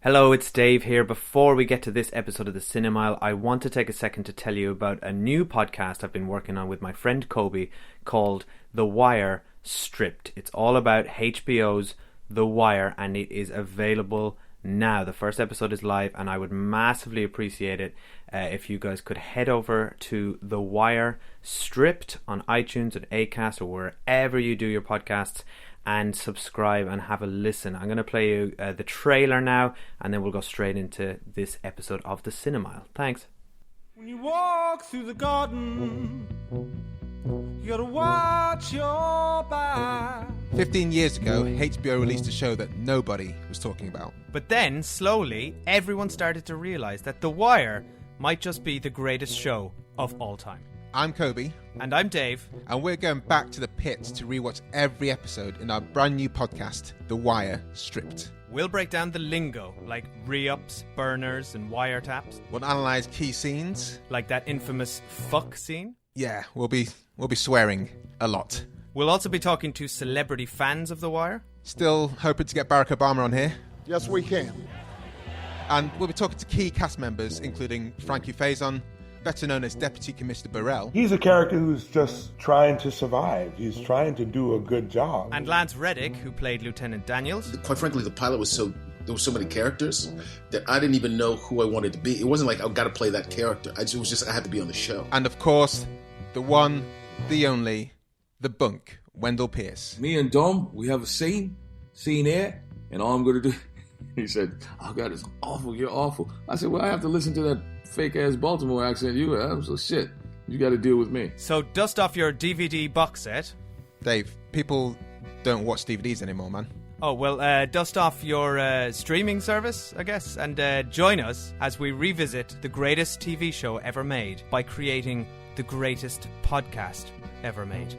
Hello, it's Dave here. Before we get to this episode of The Cinemile, I want to take a second to tell you about a new podcast I've been working on with my friend Kobe called The Wire Stripped. It's all about HBO's The Wire and it is available now. The first episode is live and I would massively appreciate it if you guys could head over to The Wire Stripped on iTunes and Acast or wherever you do your podcasts and subscribe and have a listen. I'm going to play you the trailer now and then we'll go straight into this episode of The Cinemile. Thanks. When you walk through the garden, you gotta watch your back. 15 years ago, HBO released a show that nobody was talking about. But then, slowly, everyone started to realise that The Wire might just be the greatest show of all time. I'm Kobe. And I'm Dave. And we're going back to the pits to rewatch every episode in our brand new podcast, The Wire Stripped. We'll break down the lingo, like re-ups, burners, and wiretaps. We'll analyse key scenes. Like that infamous fuck scene. Yeah, we'll be swearing a lot. We'll also be talking to celebrity fans of The Wire. Still hoping to get Barack Obama on here. Yes, we can. And we'll be talking to key cast members, including Frankie Faison, better known as Deputy Commissioner Burrell. He's a character who's just trying to survive. He's trying to do a good job. And Lance Reddick, who played Lieutenant Daniels. Quite frankly, the pilot was there were so many characters that I didn't even know who I wanted to be. It wasn't like I got to play that character. I had to be on the show. And of course, the one, the only, the bunk, Wendell Pierce. Me and Dom, we have a scene here, and all I'm going to do... He said, oh God, it's awful, you're awful. I said, well, I have to listen to that fake-ass Baltimore accent you have, so shit, you got to deal with me. So dust off your DVD box set. Dave, people don't watch DVDs anymore, man. Oh, well, dust off your streaming service, I guess, and join us as we revisit the greatest TV show ever made by creating the greatest podcast ever made.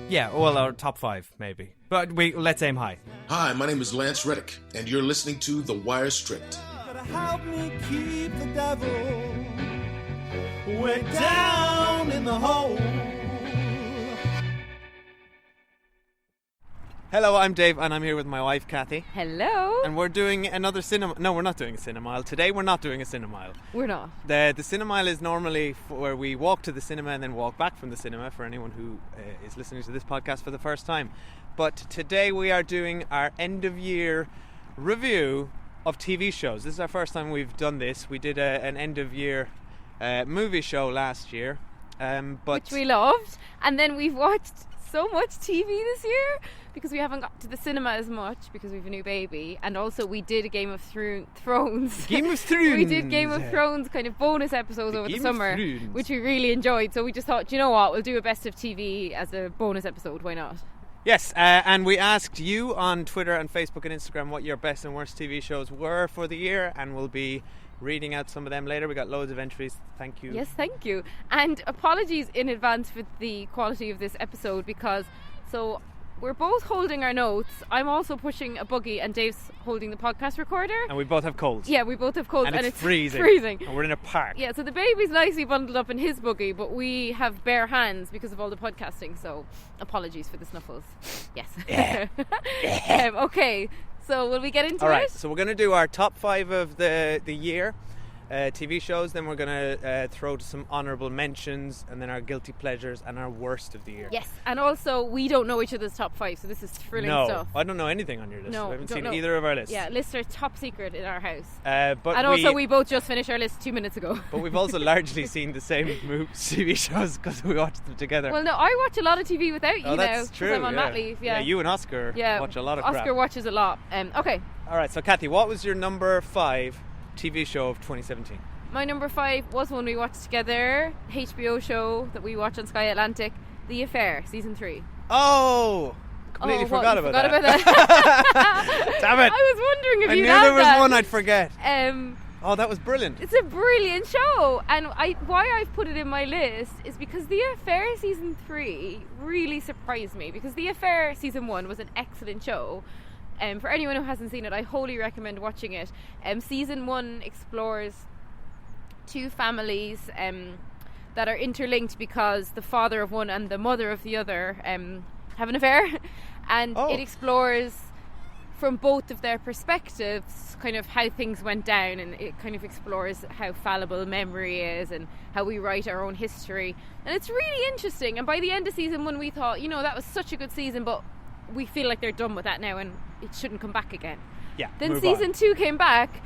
Yeah, well, our top 5, maybe. But let's aim high. Hi, my name is Lance Reddick, and you're listening to The Wire Stripped. You gotta help me keep the devil way down in the hole. Hello, I'm Dave and I'm here with my wife Cathy. Hello. And we're doing another cinema. No, we're not doing a Cinemile. Today we're not doing a Cinemile. We're not. The Cinemile is normally where we walk to the cinema and then walk back from the cinema for anyone who is listening to this podcast for the first time. But today we are doing our end of year review of TV shows. This is our first time we've done this. We did an end of year movie show last year. Which we loved. And then we've watched so much TV this year because we haven't got to the cinema as much because we have a new baby, and also we did a Game of Thrones. Game of Thrones. We did Game of Thrones kind of bonus episodes over the summer, which we really enjoyed. So we just thought, you know what, we'll do a best of TV as a bonus episode. Why not? Yes, and we asked you on Twitter and Facebook and Instagram what your best and worst TV shows were for the year, and we'll be reading out some of them later. We got loads of entries. Thank you. Yes, thank you. And apologies in advance for the quality of this episode because we're both holding our notes. I'm also pushing a buggy and Dave's holding the podcast recorder. And we both have colds. Yeah, we both have colds. And it's freezing. And we're in a park. Yeah, so the baby's nicely bundled up in his buggy, but we have bare hands because of all the podcasting. So apologies for the snuffles. Yes. Yeah. Okay, so will we get into it? All right, so we're going to do our top 5 of the year TV shows, then we're going to throw to some honourable mentions, and then our guilty pleasures and our worst of the year. Yes, and also we don't know each other's top 5, so this is thrilling stuff. I don't know anything on your list. No, I haven't seen either of our lists. Yeah, lists are top secret in our house. But we both just finished our list 2 minutes ago. But we've also largely seen the same TV shows because we watched them together. Well, no, I watch a lot of TV without you now. That's true. I'm on mat leave. Yeah, you and Oscar watch a lot of crap. Oscar watches a lot. Okay. All right, so Cathy, what was your number 5 TV show of 2017? My number 5 was one we watched together, HBO show that we watch on Sky Atlantic, The Affair, season 3. Oh, completely forgot about that. Damn it! I was wondering if I you'd knew have there was that. one I'd forget. Oh, that was brilliant. It's a brilliant show, and why I've put it in my list is because The Affair season 3 really surprised me, because The Affair season 1 was an excellent show. For anyone who hasn't seen it, I wholly recommend watching it. Season 1 explores 2 families that are interlinked because the father of one and the mother of the other have an affair, and it explores from both of their perspectives, kind of how things went down, and it kind of explores how fallible memory is and how we write our own history. And it's really interesting. And by the end of season 1, we thought, that was such a good season, but we feel like they're done with that now and it shouldn't come back again. Yeah. Then season 2 came back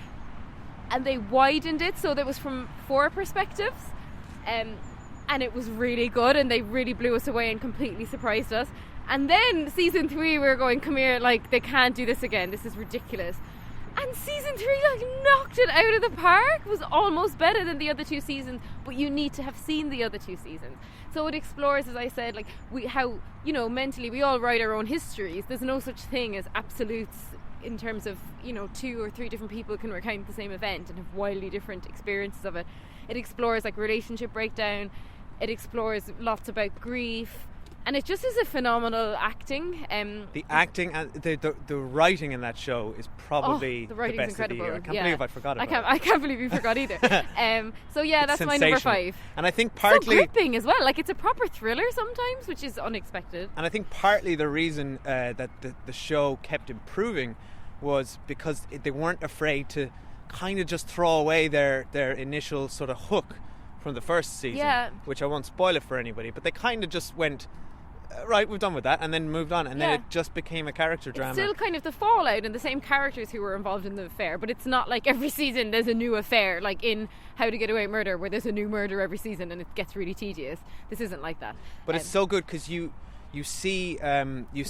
and they widened it so that was from 4 perspectives. And it was really good, and they really blew us away and completely surprised us. And then season 3, we were going, come here, like, they can't do this again, this is ridiculous. And season 3, like, knocked it out of the park. It was almost better than the other 2 seasons, but you need to have seen the other 2 seasons. So it explores, as I said, like, how mentally we all write our own histories. There's no such thing as absolutes in terms of 2 or 3 different people can recount the same event and have wildly different experiences of it. It explores like relationship breakdown. It explores lots about grief, and it just is a phenomenal acting. The acting and the writing in that show is probably the the writing's best incredible. of the year. I can't believe I forgot about it. I can't believe you forgot either. So yeah, that's my number 5. And I think So partly gripping as well. Like, it's a proper thriller sometimes, which is unexpected. And I think partly the reason that the show kept improving was because they weren't afraid to kind of just throw away their initial sort of hook from the first season, which I won't spoil it for anybody, but they kind of just went, right, we're done with that, and then moved on, and then it just became a character drama. It's still kind of the fallout and the same characters who were involved in the affair, but it's not like every season there's a new affair, like in How to Get Away with Murder, where there's a new murder every season and it gets really tedious. This isn't like that. But it's so good because you see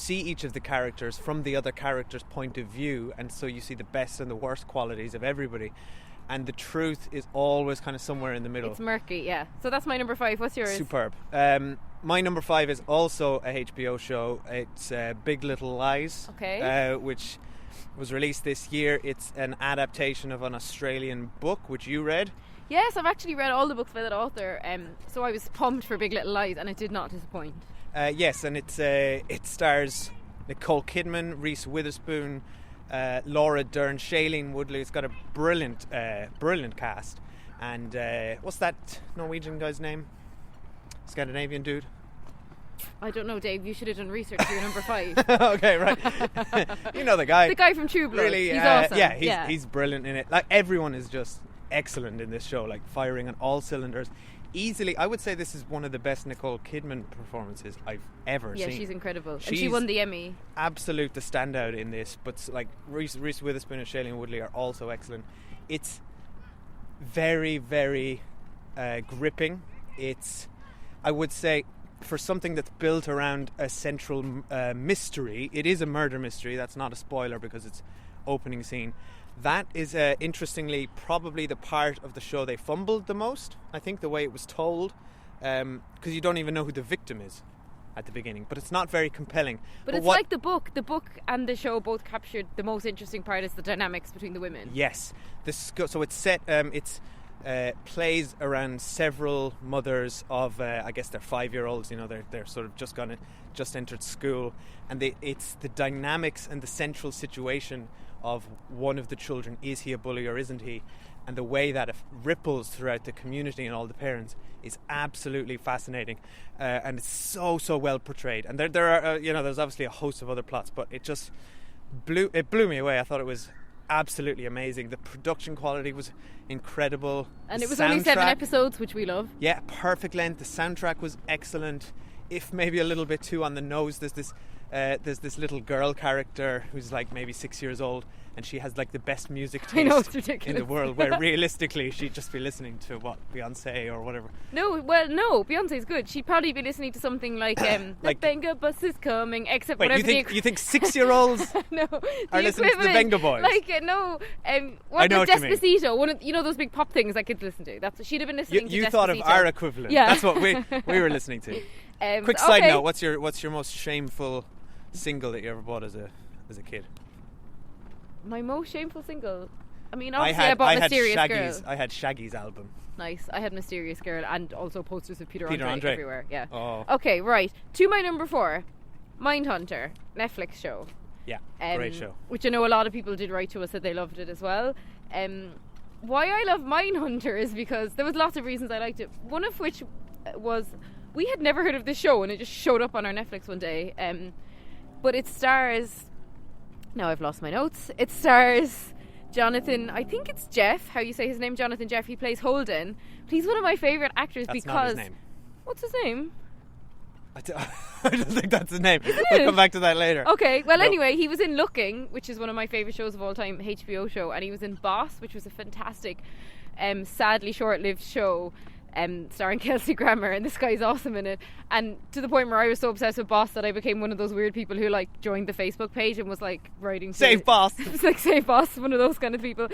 each of the characters from the other character's point of view, and so you see the best and the worst qualities of everybody. And the truth is always kind of somewhere in the middle. It's murky, yeah. So that's my number 5. What's yours? Superb. My number 5 is also a HBO show. It's Big Little Lies, which was released this year. It's an adaptation of an Australian book, which you read. Yes, I've actually read all the books by that author. So I was pumped for Big Little Lies, and it did not disappoint. Yes, and it stars Nicole Kidman, Reese Witherspoon, Laura Dern, Shailene Woodley. It's got a brilliant cast. And what's that Norwegian guy's name? Scandinavian dude? I don't know, Dave. You should have done research for your number 5. Okay, right. You know the guy. The guy from True Blood. Really, he's awesome. Yeah, he's brilliant in it. Like, everyone is just excellent in this show, like firing on all cylinders. Easily, I would say this is one of the best Nicole Kidman performances I've ever seen. Yeah, she's incredible. And she won the Emmy. Absolute the standout in this, but like Reese Witherspoon and Shailene Woodley are also excellent. It's very, very gripping. It's, I would say, for something that's built around a central mystery, it is a murder mystery. That's not a spoiler because it's opening scene. That is, interestingly, probably the part of the show they fumbled the most. I think the way it was told, because you don't even know who the victim is at the beginning. But it's not very compelling. But it's like the book. The book and the show both captured the most interesting part is the dynamics between the women. Yes. So it's set. Plays around several mothers of, I guess they're 5-year-olds. You know, they're sort of just entered school, and it's the dynamics and the central situation of one of the children. Is he a bully or isn't he? And the way that it ripples throughout the community and all the parents is absolutely fascinating, and it's so well portrayed. And there are there's obviously a host of other plots, but it just blew me away. I thought it was absolutely amazing. The production quality was incredible, and it was only 7 episodes, which we love. Yeah, perfect length. The soundtrack was excellent, if maybe a little bit too on the nose. There's this little girl character who's like maybe 6 years old, and she has like the best music taste in the world, where realistically she'd just be listening to Beyonce or whatever. No, Beyonce's good. She'd probably be listening to something like the Venga bus is coming, except wait, whatever. You think 6-year-olds are listening to the Venga Boys? Like what does Despacito? One of those big pop things that kids listen to. That's she'd have been listening to. You thought of our equivalent. Yeah. That's what we were listening to. Quick side note: what's your most shameful single that you ever bought as a kid? My most shameful single. I mean, obviously I bought Mysterious Girl. I had Shaggy's album. Nice. I had Mysterious Girl and also posters of Peter Andre everywhere. Yeah. Oh. Okay, right. To my number 4, Mindhunter, Netflix show. Yeah, great show. Which I know a lot of people did write to us that they loved it as well. Why I love Mindhunter is because there was lots of reasons I liked it. One of which was we had never heard of this show and it just showed up on our Netflix one day. But it stars Now I've lost my notes. It stars Jonathan, I think it's Jeff, how you say his name, Jonathan Jeff. He plays Holden. But he's one of my favourite actors That's because... not his name. What's his name? I don't think that's his name. We'll come back to that later. Okay, well, anyway, he was in Looking, which is one of my favourite shows of all time, HBO show, and he was in Boss, which was a fantastic, sadly short-lived show, starring Kelsey Grammer, and this guy's awesome in it. And to the point where I was so obsessed with Boss that I became one of those weird people who like joined the Facebook page and was like writing Save Boss. It was like Save Boss, one of those kind of people.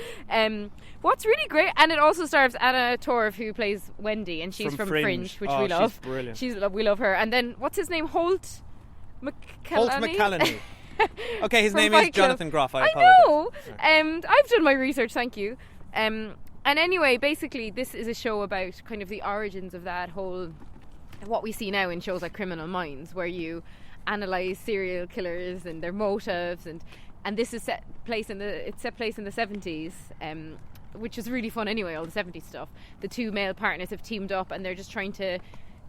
What's really great, and it also stars Anna Torv, who plays Wendy, and she's from Fringe, which we love. She's brilliant. We love her. And then what's his name? Holt McCallany. Okay, his From name Fight is Club. Jonathan Groff. I know. apologise. I've done my research. Thank you. And anyway, basically, this is a show about kind of the origins of that whole, what we see now in shows like Criminal Minds, where you analyse serial killers and their motives, and this is set place in the 70s, which is really fun anyway. All the 70s stuff. The two male partners have teamed up, and they're just trying to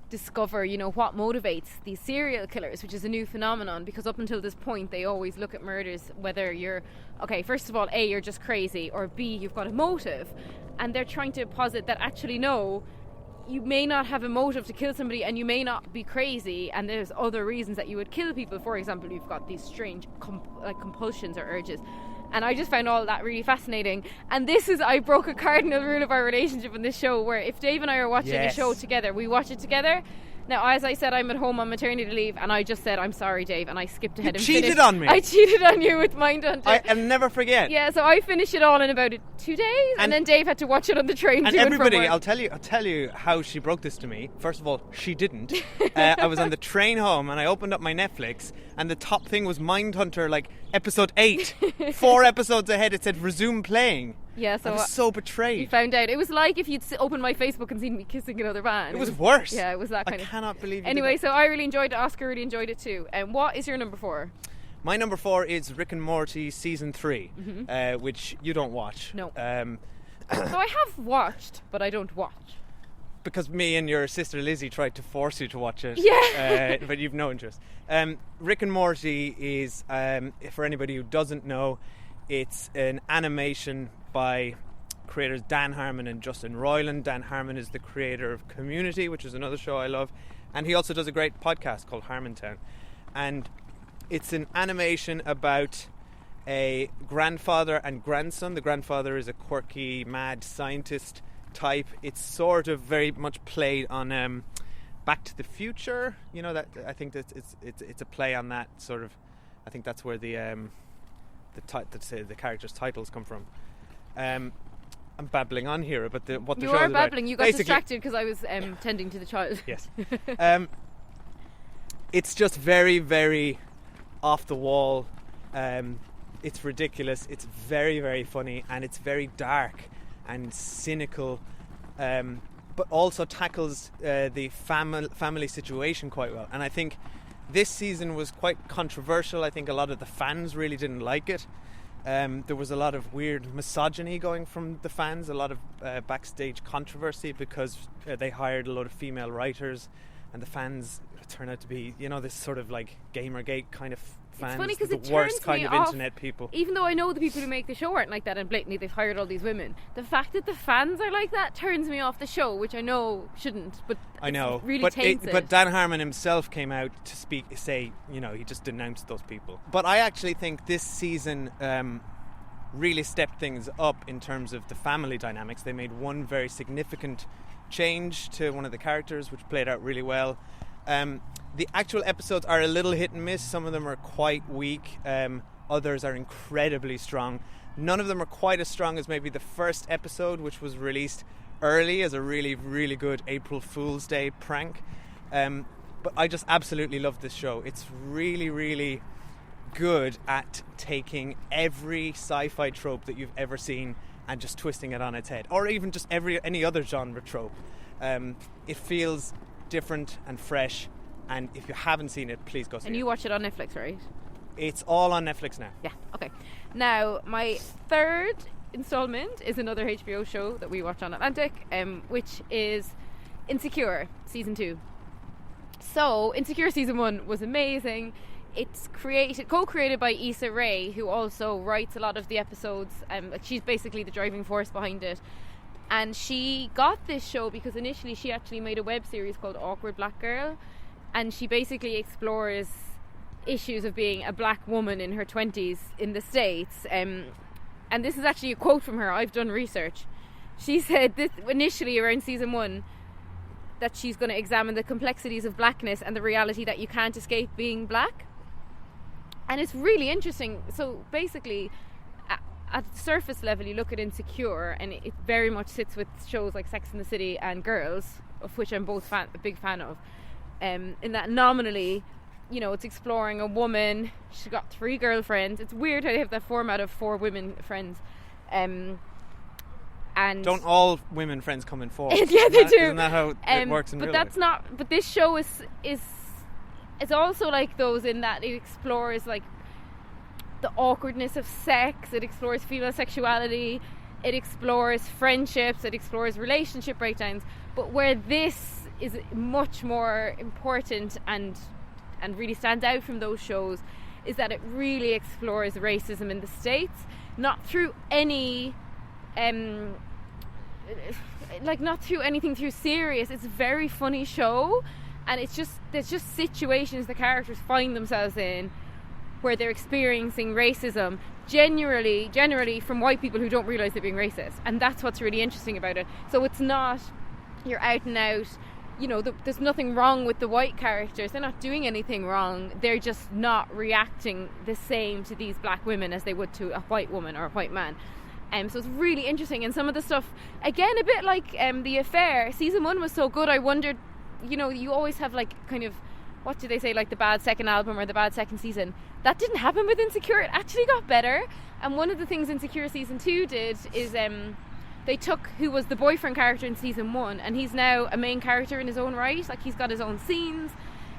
discover, what motivates these serial killers, which is a new phenomenon, because up until this point they always look at murders whether you're first of all, A, you're just crazy, or B, you've got a motive, and they're trying to posit that actually no, you may not have a motive to kill somebody, and you may not be crazy, and there's other reasons that you would kill people. For example, you've got these strange compulsions or urges. And I just found all that really fascinating. And I broke a cardinal rule of our relationship in this show, where if Dave and I are watching a show together, we watch it together. Now, as I said, I'm at home on maternity leave, and I just said, I'm sorry, Dave, and I skipped ahead and finished. You cheated on me. I cheated on you with Mindhunter. I'll never forget. Yeah, so I finished it all in about 2 days, and then Dave had to watch it on the train. And everybody, I'll tell you how she broke this to me. First of all, she didn't. I was on the train home, and I opened up my Netflix, and the top thing was Mindhunter, like episode 8. 4 episodes ahead, it said resume playing. Yeah, so I was so betrayed. You found out. It was like if you'd opened my Facebook and seen me kissing another man. It was worse. Yeah, it was that kind of. I cannot believe it. Anyway, so I really enjoyed it. Oscar really enjoyed it too. And what is your number 4? My number 4 is Rick and Morty season 3, which you don't watch. No. So I have watched, but I don't watch. Because me and your sister Lizzie tried to force you to watch it. Yeah. But you've no interest. Rick and Morty is, for anybody who doesn't know, it's an animation by creators Dan Harmon and Justin Roiland. Dan Harmon is the creator of Community, which is another show I love, and he also does a great podcast called Harmontown. And it's an animation about a grandfather and grandson. The grandfather is a quirky, mad scientist type. It's sort of very much played on Back to the Future. That I think that it's a play on that sort of. I think that's where the characters' titles come from. I'm babbling on here about what the show is about. You are babbling. You got distracted because I was tending to the child. Yes. It's just very, very off the wall. It's ridiculous. It's very, very funny, and it's very dark and cynical, but also tackles the family situation quite well. And I think this season was quite controversial. I think a lot of the fans really didn't like it. There was a lot of weird misogyny going from the fans, a lot of backstage controversy because they hired a lot of female writers, and the fans turned out to be, this sort of like Gamergate kind of fans. It's funny because the worst kind of internet people. Even though I know the people who make the show aren't like that, and blatantly they've hired all these women, the fact that the fans are like that turns me off the show, which I know shouldn't, but I know, really taints it. But Dan Harmon himself came out to say, he just denounced those people. But I actually think this season really stepped things up in terms of the family dynamics. They made one very significant change to one of the characters, which played out really well. The actual episodes are a little hit and miss. Some of them are quite weak. Others are incredibly strong. None of them are quite as strong as maybe the first episode, which was released early as a really, really good April Fool's Day prank. But I just absolutely love this show. It's really, really good at taking every sci-fi trope that you've ever seen and just twisting it on its head, or even just any other genre trope. It feels different and fresh, and if you haven't seen it, please go see it. And you watch it on Netflix, right? It's all on Netflix now. Yeah, okay. Now, my third installment is another HBO show that we watch on Atlantic, which is Insecure, Season 2. So, Insecure Season 1 was amazing. it's co-created by Issa Rae, who also writes a lot of the episodes. She's basically the driving force behind it. And she got this show because initially she actually made a web series called Awkward Black Girl, and she basically explores issues of being a black woman in her 20s in the States. And this is actually a quote from her. I've done research. She said this initially around season 1, that she's going to examine the complexities of blackness and the reality that you can't escape being black. And it's really interesting. So basically, at the surface level, you look at Insecure, and it very much sits with shows like Sex and the City and Girls, of which I'm both a big fan of. In that nominally, you know, it's exploring a woman. She's got 3 girlfriends. It's weird how they have that format of 4 women friends. And don't all women friends come in 4? Yeah, they do. Isn't that how it works in real life? But this show is it's also like those in that it explores like the awkwardness of sex. It explores female sexuality. It explores friendships. It explores relationship breakdowns. But where this is much more important and really stands out from those shows is that it really explores racism in the States, not through any not through anything too serious. It's a very funny show, and there's just situations the characters find themselves in where they're experiencing racism generally from white people who don't realise they're being racist, and that's what's really interesting about it. So it's not you're out and out, you know, there's nothing wrong with the white characters. They're not doing anything wrong. They're just not reacting the same to these black women as they would to a white woman or a white man. So it's really interesting. And some of the stuff, again, a bit like The Affair. Season 1 was so good, I wondered, you know, you always have like kind of, what do they say, like the bad second album or the bad second season. That didn't happen with Insecure. It actually got better. And one of the things Insecure season 2 did is they took who was the boyfriend character in season 1, and he's now a main character in his own right. Like, he's got his own scenes.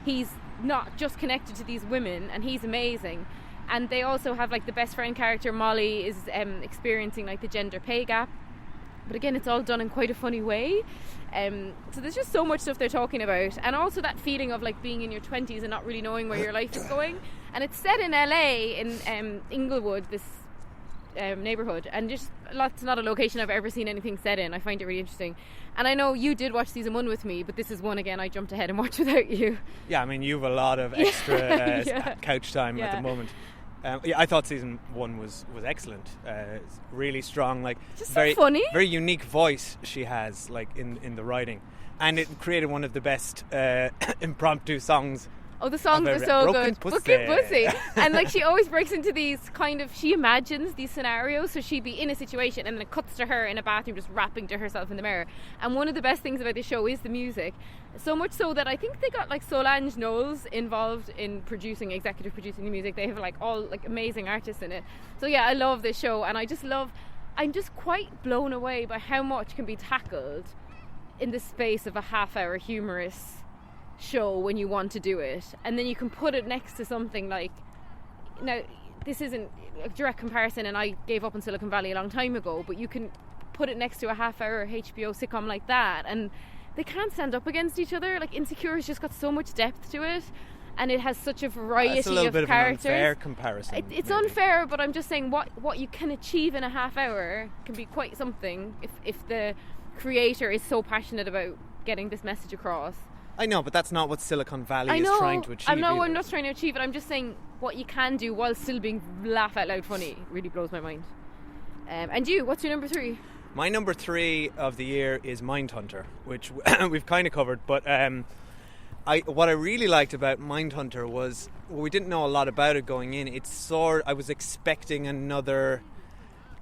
He's not just connected to these women, and he's amazing. And they also have like the best friend character, Molly, is experiencing like the gender pay gap. But again, it's all done in quite a funny way. So there's just so much stuff they're talking about. And also that feeling of like being in your 20s and not really knowing where your life is going. And it's set in LA, in Inglewood, this neighbourhood. And just that's not a location I've ever seen anything set in. I find it really interesting. And I know you did watch season 1 with me, but this is one again I jumped ahead and watched without you. Yeah, I mean, you have a lot of extra couch time at the moment. I thought season 1 was excellent. It's really strong, like just very so funny, very unique voice she has, like in the writing, and it created one of the best impromptu songs. Oh, the songs are so good. Broken Pussy. And like she always breaks into these kind of, she imagines these scenarios, so she'd be in a situation and then it cuts to her in a bathroom just rapping to herself in the mirror. And one of the best things about the show is the music. So much so that I think they got like Solange Knowles involved in executive producing the music. They have like all like amazing artists in it. So yeah, I love this show, and I'm just quite blown away by how much can be tackled in the space of a half-hour humorous show when you want to do it. And then you can put it next to something like, now this isn't a direct comparison and I gave up on Silicon Valley a long time ago, but you can put it next to a half-hour HBO sitcom like that, and they can't stand up against each other. Like Insecure has just got so much depth to it, and it has such a variety of characters. It's a little bit of an unfair comparison. It's unfair, but I'm just saying what you can achieve in a half hour can be quite something if the creator is so passionate about getting this message across. I know, but that's not what Silicon Valley is trying to achieve. I'm not trying to achieve it. I'm just saying what you can do while still being laugh out loud funny really blows my mind. And you, what's your number 3? My number 3 of the year is Mindhunter, which we've kind of covered. But what I really liked about Mindhunter was, we didn't know a lot about it going in. I was expecting another,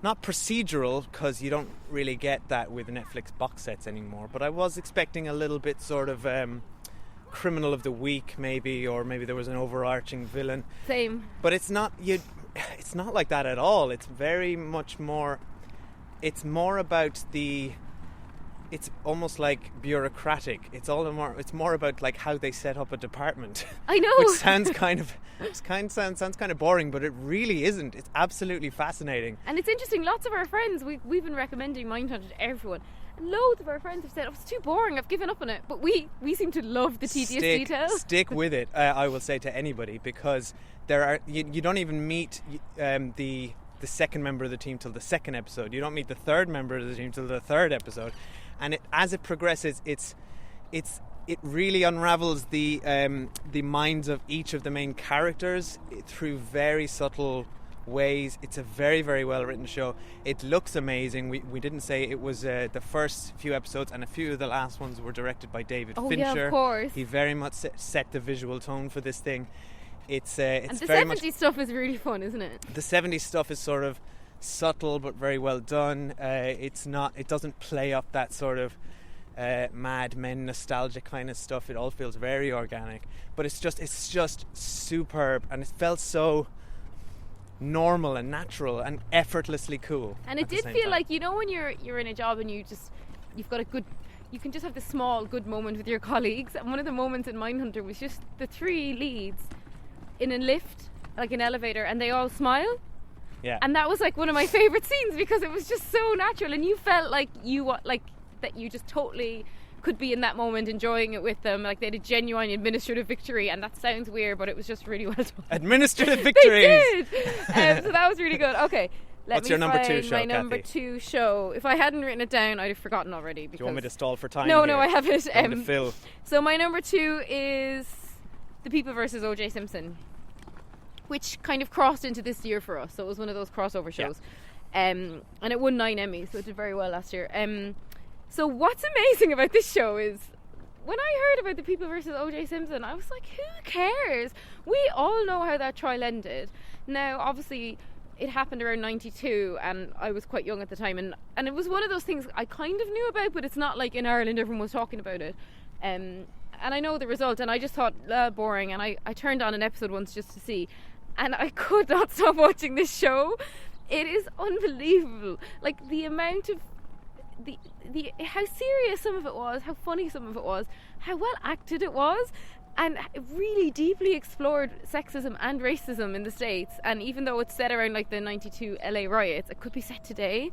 not procedural, because you don't really get that with Netflix box sets anymore, but I was expecting a little bit sort of criminal of the week maybe, or maybe there was an overarching villain. Same. But it's not like that at all. It's very much more, it's more about the it's almost like bureaucratic. It's more about like how they set up a department. I know. Which sounds sounds kind of boring, but it really isn't. It's absolutely fascinating. And it's interesting. Lots of our friends, we've been recommending Mindhunter to everyone. And loads of our friends have said, "Oh, it's too boring. I've given up on it." But we seem to love the tedious details. Stick with it. I will say to anybody, because you don't even meet the second member of the team till the second episode. You don't meet the third member of the team till the third episode. And as it progresses, it really unravels the minds of each of the main characters through very subtle ways. It's a very, very well written show. It looks amazing. We didn't say it was the first few episodes, and a few of the last ones were directed by David Fincher. Yeah, of course. He very much set the visual tone for this thing. It's and the very 70s stuff is really fun, isn't it? The 70s stuff is sort of subtle but very well done. It doesn't play up that sort of Mad Men nostalgic kind of stuff. It all feels very organic, but it's just superb, and it felt so normal and natural and effortlessly cool. And it did feel like, when you're in a job and you've got you can just have this small good moment with your colleagues, and one of the moments in Mindhunter was just the three leads in a lift, like an elevator, and they all smile. Yeah. And that was like one of my favourite scenes, because it was just so natural, and you felt like that you just totally could be in that moment enjoying it with them, like they had a genuine administrative victory. And that sounds weird, but it was just really well done. Administrative victories. They did. So that was really good. Okay, what's your number 2 show, my number Cathy? 2 show. If I hadn't written it down, I'd have forgotten already. Do you want me to stall for time? No, here? I have it. To fill. So my number 2 is The People versus O.J. Simpson, which kind of crossed into this year for us. So it was one of those crossover shows. Yeah. And it won 9 Emmys, so it did very well last year. So what's amazing about this show is, when I heard about The People versus O.J. Simpson, I was like, who cares? We all know how that trial ended. Now, obviously, it happened around 92, and I was quite young at the time, and it was one of those things I kind of knew about, but it's not like in Ireland everyone was talking about it. And I know the result, and I just thought, boring, and I turned on an episode once just to see, and I could not stop watching this show. It is unbelievable. Like, the amount of how serious some of it was, how funny some of it was, how well acted it was, and it really deeply explored sexism and racism in the States. And even though it's set around like the 92 LA riots, it could be set today.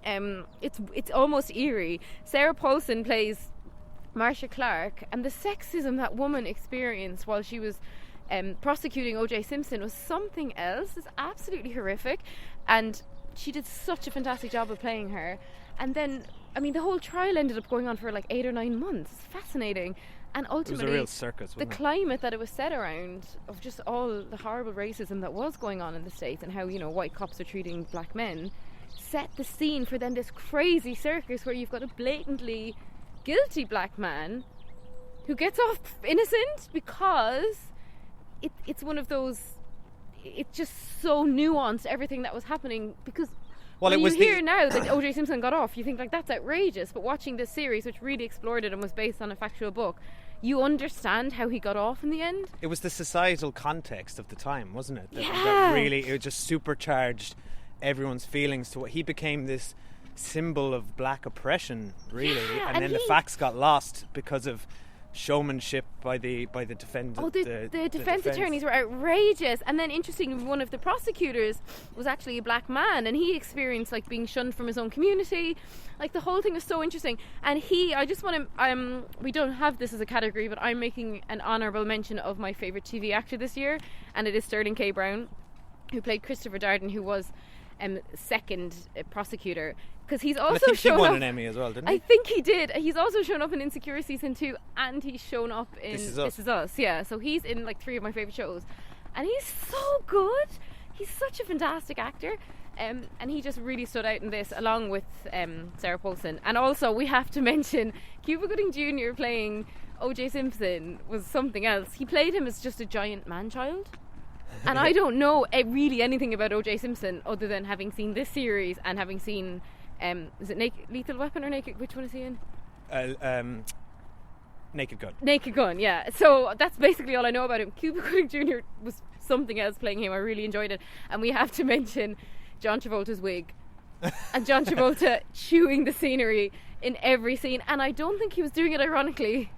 It's almost eerie. Sarah Paulson plays Marcia Clark, and the sexism that woman experienced while she was prosecuting O.J. Simpson was something else. It's absolutely horrific, and she did such a fantastic job of playing her. And then, I mean, the whole trial ended up going on for like 8 or 9 months. It's fascinating. And ultimately, it was a real circus, the climate that it was set around, of just all the horrible racism that was going on in the States, and how, white cops are treating black men, set the scene for then this crazy circus where you've got a blatantly guilty black man who gets off innocent because it's one of those, it's just so nuanced, everything that was happening, because when you hear now that O.J. Simpson got off, you think like, that's outrageous, but watching this series, which really explored it and was based on a factual book, you understand how he got off in the end. It was the societal context of the time, wasn't it? Yeah. That really, it just supercharged everyone's feelings to what he became, this symbol of black oppression, really. Yeah, and then the facts got lost because of showmanship by the defendant. Oh, the defense attorneys were outrageous. And then, interesting, one of the prosecutors was actually a black man, and he experienced like being shunned from his own community. Like, the whole thing was so interesting. And I just want to, we don't have this as a category, but I'm making an honourable mention of my favourite TV actor this year, and it is Sterling K. Brown, who played Christopher Darden, who was second prosecutor, because he's also I think shown he won up, an Emmy as well, didn't he? I think he did. He's also shown up in Insecure season 2, and he's shown up in This Is Us. Yeah, so he's in like 3 of my favourite shows, and he's so good. He's such a fantastic actor, and he just really stood out in this, along with Sarah Paulson. And also, we have to mention Cuba Gooding Jr. playing O.J. Simpson was something else. He played him as just a giant man-child. And I don't know really anything about O.J. Simpson other than having seen this series and having seen, is it Lethal Weapon or Naked? Which one is he in? Naked Gun. Naked Gun, yeah. So that's basically all I know about him. Cuba Gooding Jr. was something else playing him. I really enjoyed it. And we have to mention John Travolta's wig. and John Travolta chewing the scenery in every scene, and I don't think he was doing it ironically.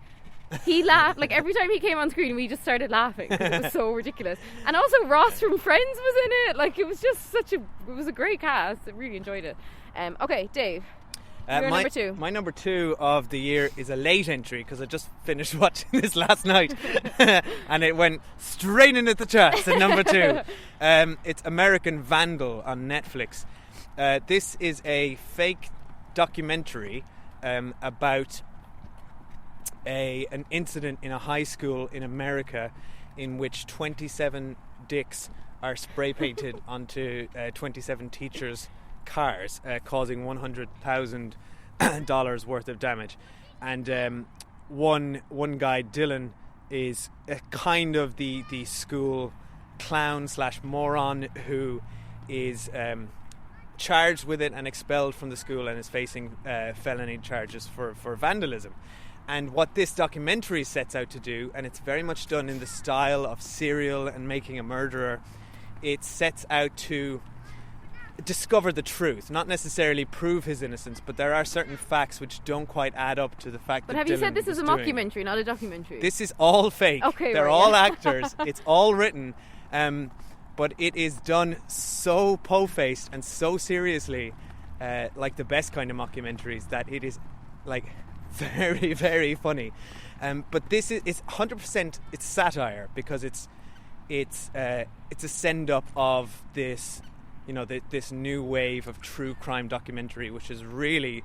He laughed, like every time he came on screen we just started laughing because it was so ridiculous. And also Ross from Friends was in it. Like, it was just it was a great cast. I really enjoyed it. Okay, Dave, your number 2. My number 2 of the year is a late entry because I just finished watching this last night and it went straight in at the charts at number 2. It's American Vandal on Netflix. This is a fake documentary about an incident in a high school in America in which 27 dicks are spray painted onto 27 teachers' cars, causing $100,000 worth of damage. And one guy, Dylan, is kind of the school clown / moron who is charged with it and expelled from the school and is facing felony charges for vandalism. And what this documentary sets out to do, and it's very much done in the style of Serial and Making a Murderer, it sets out to discover the truth, not necessarily prove his innocence, but there are certain facts which don't quite add up to the fact that Dylan was doing. But have you said this is a mockumentary, not a documentary? This is all fake. Okay, They're all actors. It's all written. But it is done so po-faced and so seriously, like the best kind of mockumentaries, that it is like very, very funny. But this is 100%. It's satire because it's a send-up of this, this new wave of true crime documentary, which has really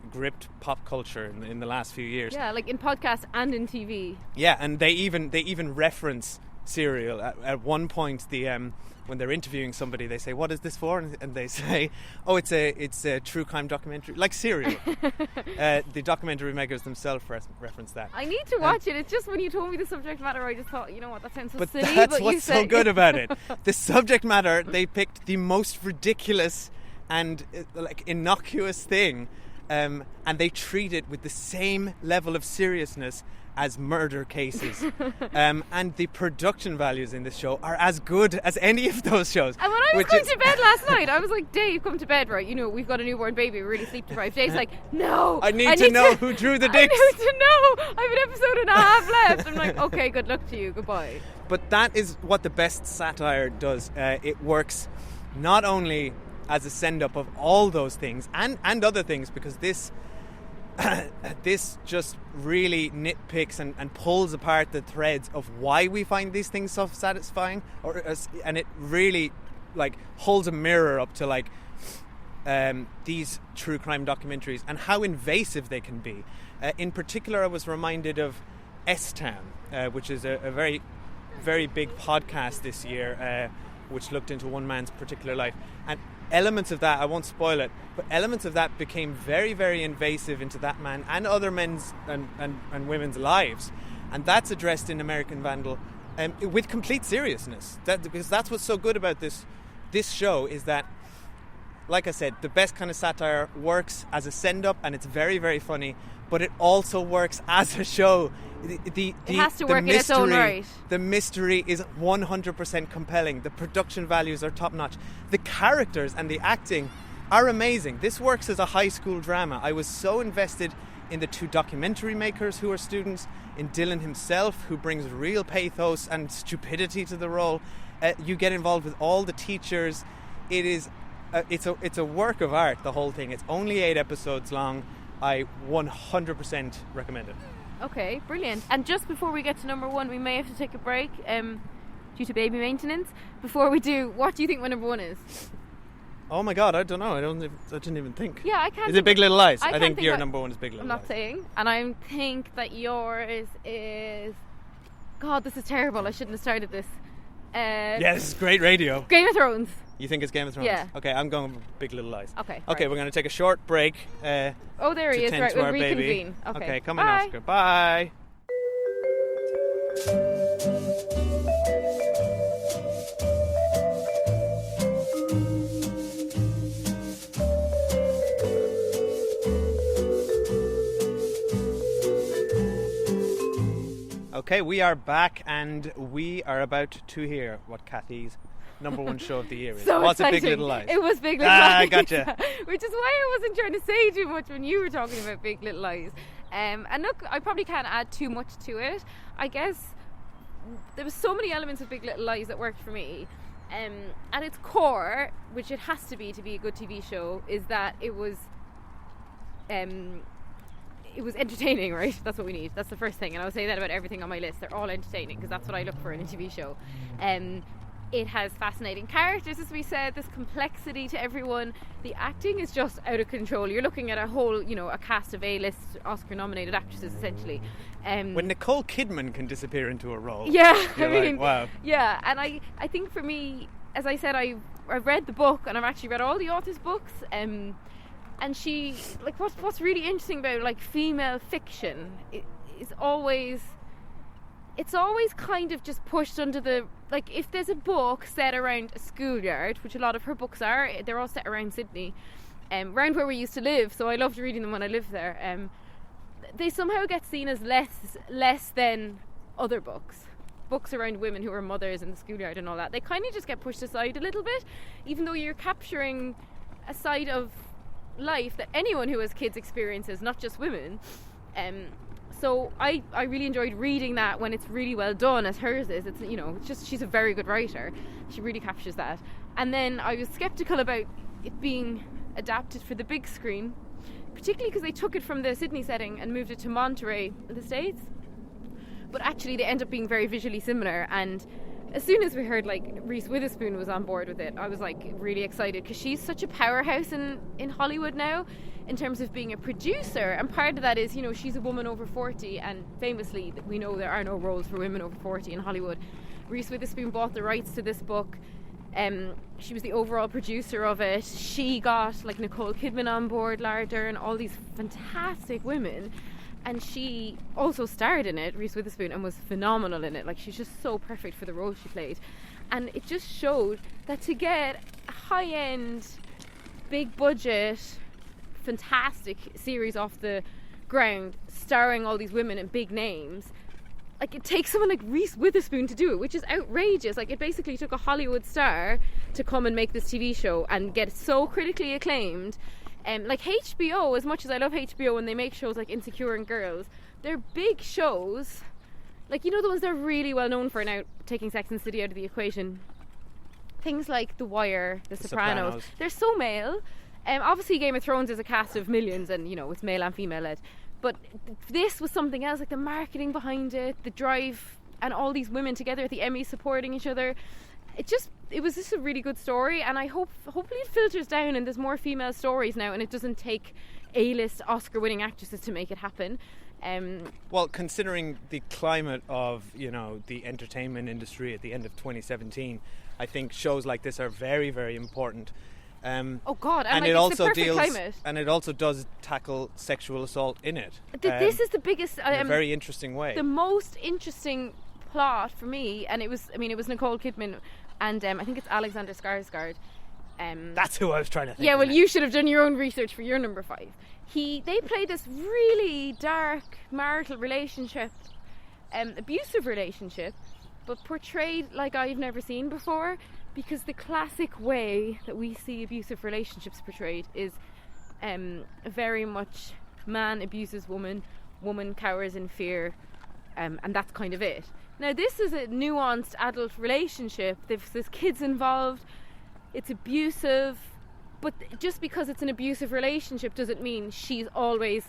gripped pop culture in the last few years. Yeah, like in podcasts and in TV. Yeah, and they even reference Serial. At one point, when they're interviewing somebody, they say, "What is this for?" And they say, "Oh, it's a true crime documentary, like Serial." The documentary makers themselves reference that. I need to watch it. It's just when you told me the subject matter, I just thought, you know what, that sounds so but silly. That's but what's so good about it. The subject matter, they picked the most ridiculous and like innocuous thing, and they treat it with the same level of seriousness as murder cases. And the production values in this show are as good as any of those shows. And when I was going to bed last night, I was like, Dave, come to bed, right? We've got a newborn baby, we're really sleep deprived. Dave's like, no, I need to know who drew the dicks. I need to know. I have an episode and a half left. I'm like, okay, good luck to you, goodbye. But that is what the best satire does. It works not only as a send-up of all those things and other things, because this just really nitpicks and pulls apart the threads of why we find these things so satisfying, and it really like holds a mirror up to like these true crime documentaries and how invasive they can be. In particular, I was reminded of S-Town, which is a very, very big podcast this year, which looked into one man's particular life. And elements of that, I won't spoil it, but elements of that became very, very invasive into that man and other men's and women's lives. And that's addressed in American Vandal with complete seriousness. Because that's what's so good about this show, is that, like I said, the best kind of satire works as a send-up, and it's very, very funny, but it also works as a show. It has to work in its own right. The mystery is 100% compelling. The production values are top-notch. The characters and the acting are amazing. This works as a high school drama. I was so invested in the two documentary makers who are students, in Dylan himself, who brings real pathos and stupidity to the role. You get involved with all the teachers. It is it's a work of art, the whole thing. It's only 8 episodes long. I 100% recommend it. Okay, brilliant. And just before we get to number 1, we may have to take a break due to baby maintenance. Before we do, what do you think my number 1 is? Oh my god, I don't know. I didn't even think. Yeah, I can't. Is it Big Little Lies? I think your number 1 is Big Little Lies. I'm not saying. And I think that yours is... God, this is terrible. I shouldn't have started this. Yeah, this is great radio. Game of Thrones. You think it's Game of Thrones? Yeah. Okay, I'm going with Big Little Lies. Okay. Okay, we're going to take a short break. Oh, there he is. Right, we'll reconvene. Okay, come on, Oscar. Bye. Okay, we are back, and we are about to hear what Cathy's #1 show of the year is. So Was it Big exciting. Little Lies? It was Big Little Lies. Gotcha. Which is why I wasn't trying to say too much when you were talking about Big Little Lies. And look, I probably can't add too much to it. I guess there was so many elements of Big Little Lies that worked for me. At its core, which it has to be a good TV show, is that it was entertaining, right? That's what we need. That's the first thing. And I would say that about everything on my list. They're all entertaining because that's what I look for in a TV show. It has fascinating characters, as we said, this complexity to everyone. The acting is just out of control. You're looking at a whole, a cast of A-list Oscar-nominated actresses, essentially. When Nicole Kidman can disappear into a role. Yeah, wow. Yeah, and I think for me, as I said, I've read the book, and I've actually read all the author's books. And she, what's really interesting about female fiction is always. It's always kind of just pushed under the... if there's a book set around a schoolyard, which a lot of her books are, they're all set around Sydney, around where we used to live, so I loved reading them when I lived there. They somehow get seen as less than other books around women who are mothers in the schoolyard and all that. They kind of just get pushed aside a little bit, even though you're capturing a side of life that anyone who has kids experiences, not just women. So I really enjoyed reading that when it's really well done, as hers is. It's it's just, she's a very good writer. She really captures that. And then I was skeptical about it being adapted for the big screen, particularly because they took it from the Sydney setting and moved it to Monterey in the States. But actually they end up being very visually similar, and as soon as we heard Reese Witherspoon was on board with it, I was really excited, because she's such a powerhouse in Hollywood now in terms of being a producer, and part of that is she's a woman over 40, and famously we know there are no roles for women over 40 in Hollywood. Reese Witherspoon bought the rights to this book. She was the overall producer of it. She got Nicole Kidman on board, Lara Dern, all these fantastic women. And she also starred in it, Reese Witherspoon, and was phenomenal in it. She's just so perfect for the role she played. And it just showed that to get a high-end, big-budget, fantastic series off the ground, starring all these women and big names, it takes someone like Reese Witherspoon to do it, which is outrageous. It basically took a Hollywood star to come and make this TV show and get so critically acclaimed. HBO, as much as I love HBO and they make shows like Insecure and Girls, they're big shows. The ones they're really well known for now, taking Sex and the City out of the equation. Things like The Wire, The Sopranos. They're so male. Obviously Game of Thrones is a cast of millions and, it's male and female led. But this was something else, the marketing behind it, the drive, and all these women together at the Emmys supporting each other. It was just a really good story, and I hopefully it filters down and there's more female stories now, and it doesn't take A-list Oscar-winning actresses to make it happen. Well, considering the climate of the entertainment industry at the end of 2017, I think shows like this are very, very important. Oh God! And it also climate. And it also does tackle sexual assault in it. This is the biggest, in a very interesting way. The most interesting plot for me, and it was Nicole Kidman, and I think it's Alexander Skarsgård. That's who I was trying to think. Yeah, well, you should have done your own research for your number 5. They play this really dark marital relationship, abusive relationship, but portrayed like I've never seen before. Because the classic way that we see abusive relationships portrayed is very much man abuses woman, woman cowers in fear, and that's kind of it. Now this is a nuanced adult relationship. There's kids involved, it's abusive, but just because it's an abusive relationship doesn't mean she's always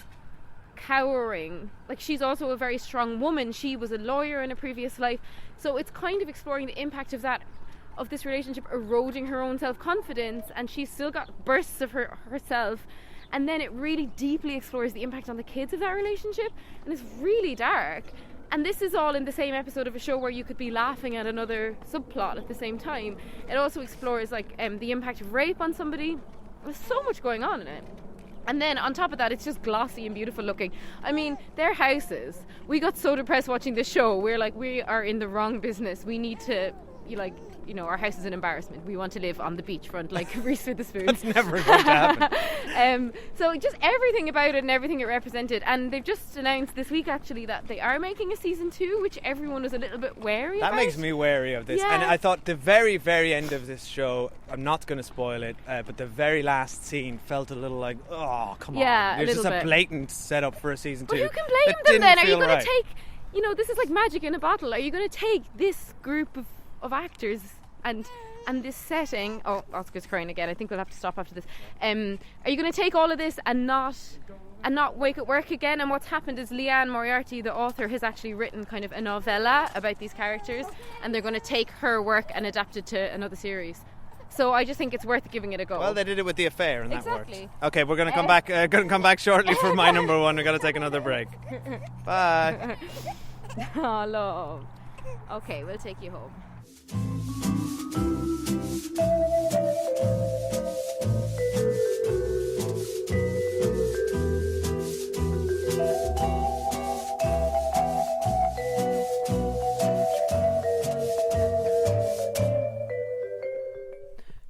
cowering. She's also a very strong woman. She was a lawyer in a previous life, so it's kind of exploring the impact of this relationship eroding her own self-confidence, and she's still got bursts of herself, and then it really deeply explores the impact on the kids of that relationship, and it's really dark. And this is all in the same episode of a show where you could be laughing at another subplot at the same time. It also explores the impact of rape on somebody. There's so much going on in it. And then on top of that, it's just glossy and beautiful looking. I mean, their houses. We got so depressed watching this show. We're we are in the wrong business. We need to our house is an embarrassment. We want to live on the beachfront like Reese Witherspoon. That's never going to happen. So just everything about it and everything it represented. And they've just announced this week, actually, that they are making a season 2, which everyone was a little bit wary about. That makes me wary of this. Yeah. And I thought the very, very end of this show, I'm not going to spoil it, but the very last scene felt a little like, oh, come on. Yeah, There's a just little a bit. blatant setup for a season 2. But who can blame That them didn't then? Are you feel going right. to take, this is like magic in a bottle. Are you going to take this group of actors and this setting? Oh, Oscar's crying again. I think we'll have to stop after this. Are you going to take all of this and not wake at work again? And what's happened is Leanne Moriarty, the author, has actually written kind of a novella about these characters, and they're going to take her work and adapt it to another series. So I just think it's worth giving it a go. Well, they did it with The Affair, and Exactly. that worked. Okay, we're going to come back. Going to come back shortly for my number one. We're going to take another break. Bye. Oh, love. Okay, we'll take you home.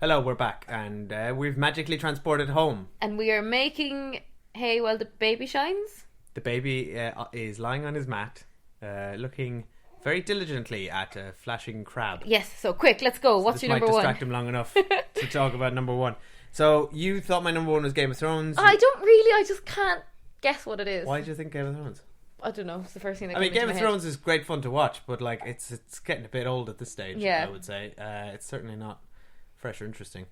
Hello, we're back, and we've magically transported home. And we are making hay while the baby shines. The baby is lying on his mat, looking very diligently at a flashing crab. Yes, so quick, let's go. What's your number This might one? distract him long enough to talk about number one. So, you thought my number one was Game of Thrones. I don't really, I just can't guess what it is. Why do you think Game of Thrones? I don't know, it's the first thing that I mean, came into Game my of head. Thrones is great fun to watch, but like it's getting a bit old at this stage, Yeah. I would say. It's certainly not fresh or interesting.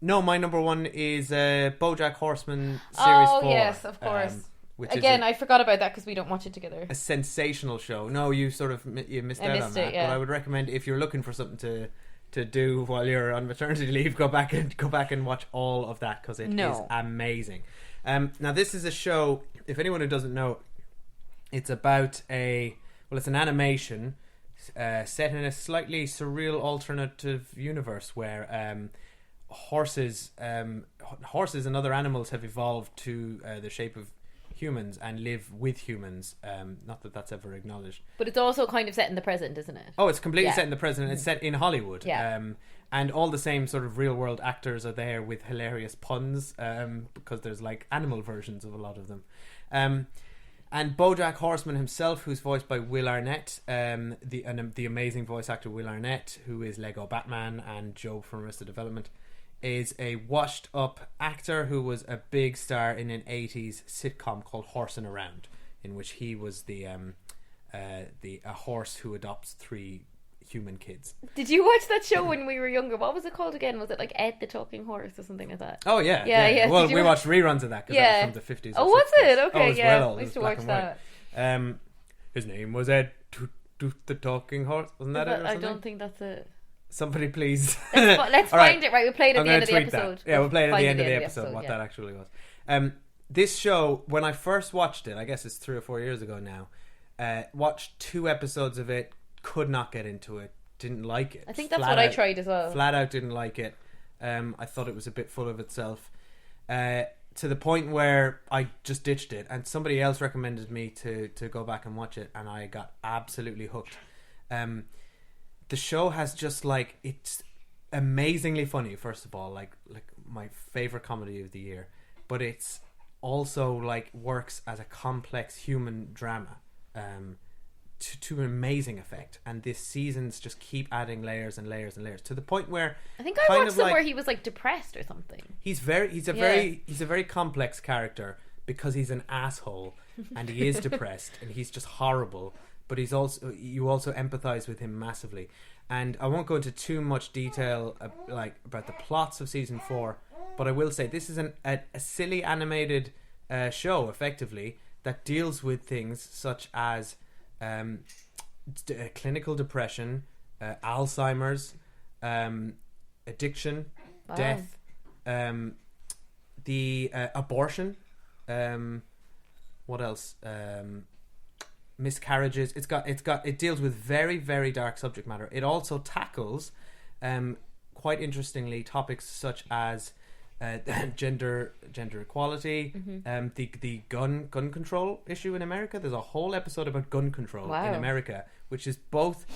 No, my number one is BoJack Horseman Series 4. Oh, yes, of course. Which Again, is I forgot about that because we don't watch it together. a sensational show. No, you sort of you missed I out missed on that. it, yeah. But I would recommend, if you're looking for something to do while you're on maternity leave, go back and watch all of that, because it is amazing. Now, this is a show, if anyone who doesn't know, it's about it's an animation set in a slightly surreal alternative universe where horses and other animals have evolved to the shape of humans and live with humans. Not that that's ever acknowledged. But it's also kind of set in the present, isn't it? Oh, it's completely Yeah. set in the present. It's set in Hollywood. Yeah. And all the same sort of real world actors are there with hilarious puns, because there's like animal versions of a lot of them. And BoJack Horseman himself, who's voiced by Will Arnett, the amazing voice actor Will Arnett, who is Lego Batman and Joe from Arrested Development, is a washed up actor who was a big star in an 80s sitcom called Horsin' Around, in which he was a horse who adopts 3 human kids. Did you watch that show when we were younger? What was it called again? Was it like Ed the Talking Horse or something like that? Oh yeah. Yeah. Well, Did you we watch- watched reruns of that because that was from the 50s. Oh, or was 60s. it? Okay, it was yeah. well old. I It used to was watch black and white. His name was Ed the Talking Horse. Wasn't that it? Or I something? don't think that's it. Somebody please. Let's All right. find it. Right, we'll play it at I'm the end of gonna the tweet that. episode. Yeah, we'll play it at Find the end of the episode what yeah. that actually was. This show, when I first watched it, I guess it's 3 or 4 years ago now, watched 2 episodes of it, could not get into it, didn't like it. I think that's Flat what I out- tried as well. Flat out didn't like it. I thought it was a bit full of itself. To the point where I just ditched it, and somebody else recommended me to go back and watch it, and I got absolutely hooked. The show has just like, it's amazingly funny, first of all, like my favorite comedy of the year, but it's also like works as a complex human drama to an amazing effect, and this seasons just keep adding layers and layers and layers, to the point where I think I watched some where he was like depressed or something. he's a very complex character, because he's an asshole and he is depressed and he's just horrible, but you also empathize with him massively. And I won't go into too much detail about the plots of season 4, but I will say this is a silly animated show, effectively, that deals with things such as clinical depression, Alzheimer's, addiction, death, the abortion, what else? Miscarriages. It deals with very, very dark subject matter. It also tackles, quite interestingly, topics such as gender equality, the gun control issue in America. There's a whole episode about gun control in America, which is both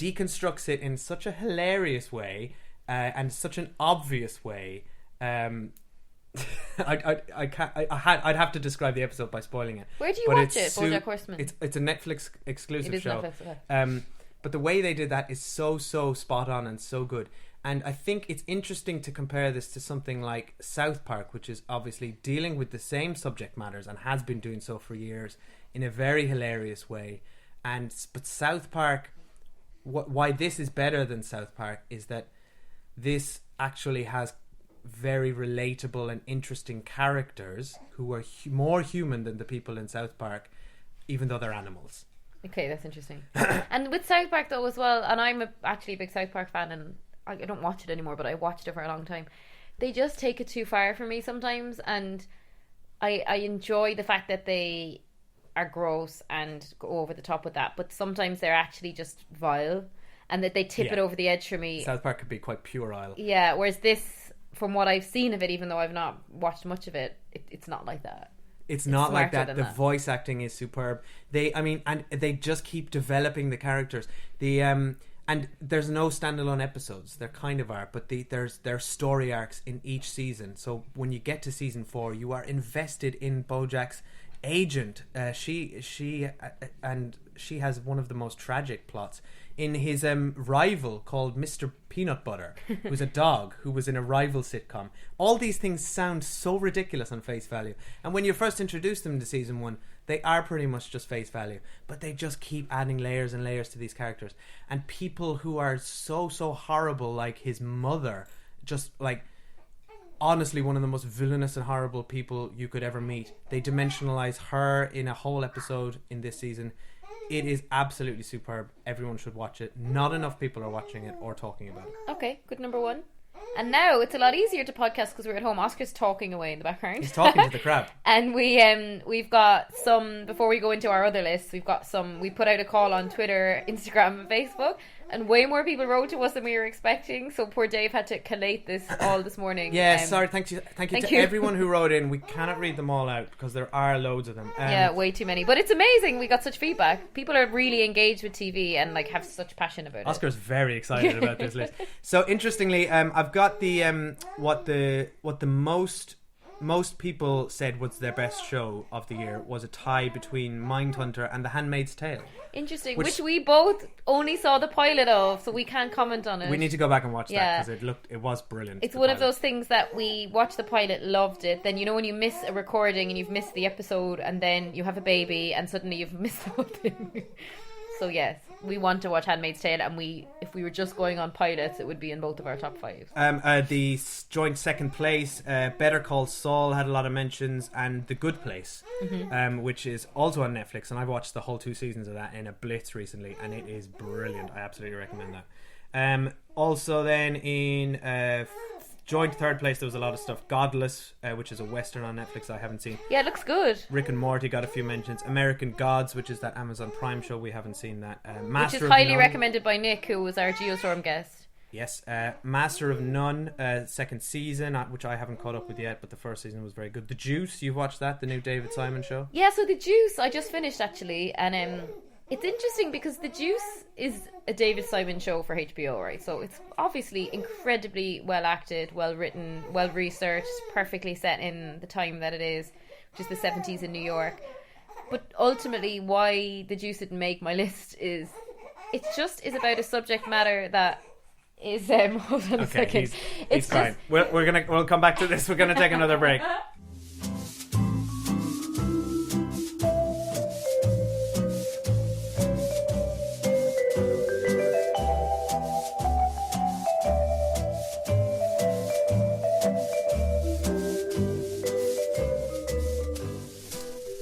deconstructs it in such a hilarious way and such an obvious way. I'd have to describe the episode by spoiling it. Where do you watch it, BoJack Horseman? It's a Netflix exclusive show. Netflix, okay. But the way they did that is so spot on and so good. And I think it's interesting to compare this to something like South Park, which is obviously dealing with the same subject matters and has been doing so for years in a very hilarious way. But South Park, why this is better than South Park is that this actually has very relatable and interesting characters who are more human than the people in South Park, even though they're animals. Okay, that's interesting. And with South Park though as well, and I'm actually a big South Park fan, and I don't watch it anymore, but I watched it for a long time. They just take it too far for me sometimes, and I enjoy the fact that they are gross and go over the top with that, but sometimes they're actually just vile, and that they tip it over the edge for me. South Park could be quite puerile. Yeah, whereas this, from what I've seen of it, even though I've not watched much of it, it's not like that. It's not like that. The voice acting is superb. And they just keep developing the characters. And there's no standalone episodes. There kind of are, but there's story arcs in each season. So when you get to season 4, you are invested in BoJack's agent. She has one of the most tragic plots in his rival called Mr. Peanut Butter, who's a dog who was in a rival sitcom. All these things sound so ridiculous on face value, and when you first introduce them to season 1, they are pretty much just face value, but they just keep adding layers and layers to these characters. And people who are so horrible, like his mother, just like honestly one of the most villainous and horrible people you could ever meet. They dimensionalize her in a whole episode in this season. It is absolutely superb. Everyone should watch it. Not enough people are watching it or talking about it. Okay, good number 1. And now it's a lot easier to podcast because we're at home. Oscar's talking away in the background. He's talking to the crowd. And we've got some, before we go into our other lists, we put out a call on Twitter, Instagram and Facebook, and way more people wrote to us than we were expecting. So poor Dave had to collate this all this morning. Yeah, sorry. Thank you to everyone who wrote in. We cannot read them all out because there are loads of them. Yeah, way too many. But it's amazing. We got such feedback. People are really engaged with TV and like have such passion about it. Oscar's very excited about this list. So interestingly, I've got the what the most people said was their best show of the year was a tie between Mindhunter and The Handmaid's Tale. Interesting, which we both only saw the pilot of, so we can't comment on it. We need to go back and watch that because it was brilliant. It's one of those things that we watched the pilot, loved it, then when you miss a recording and you've missed the episode, and then you have a baby and suddenly you've missed the whole thing. So yes, we want to watch Handmaid's Tale, and if we were just going on pilots, it would be in both of our top 5. The joint second place, Better Call Saul had a lot of mentions, and The Good Place, which is also on Netflix, and I've watched the whole 2 seasons of that in a blitz recently, and it is brilliant. I absolutely recommend that. Also then in joint third place, there was a lot of stuff. Godless, which is a Western on Netflix I haven't seen. Yeah, it looks good. Rick and Morty got a few mentions. American Gods, which is that Amazon Prime show, we haven't seen that. Which is highly recommended by Nick, who was our Geostorm guest. Yes, Master of None, second season, which I haven't caught up with yet, but the first season was very good. The Juice, you've watched that, the new David Simon show? Yeah, so The Juice, I just finished actually, and it's interesting because The Juice is a David Simon show for HBO, right? So it's obviously incredibly well acted, well written, well researched, perfectly set in the time that it is, which is the 70s in New York. But ultimately, why The Juice didn't make my list is it just is about a subject matter that is hold on a second. He's fine. We'll come back to this. We're gonna take another break.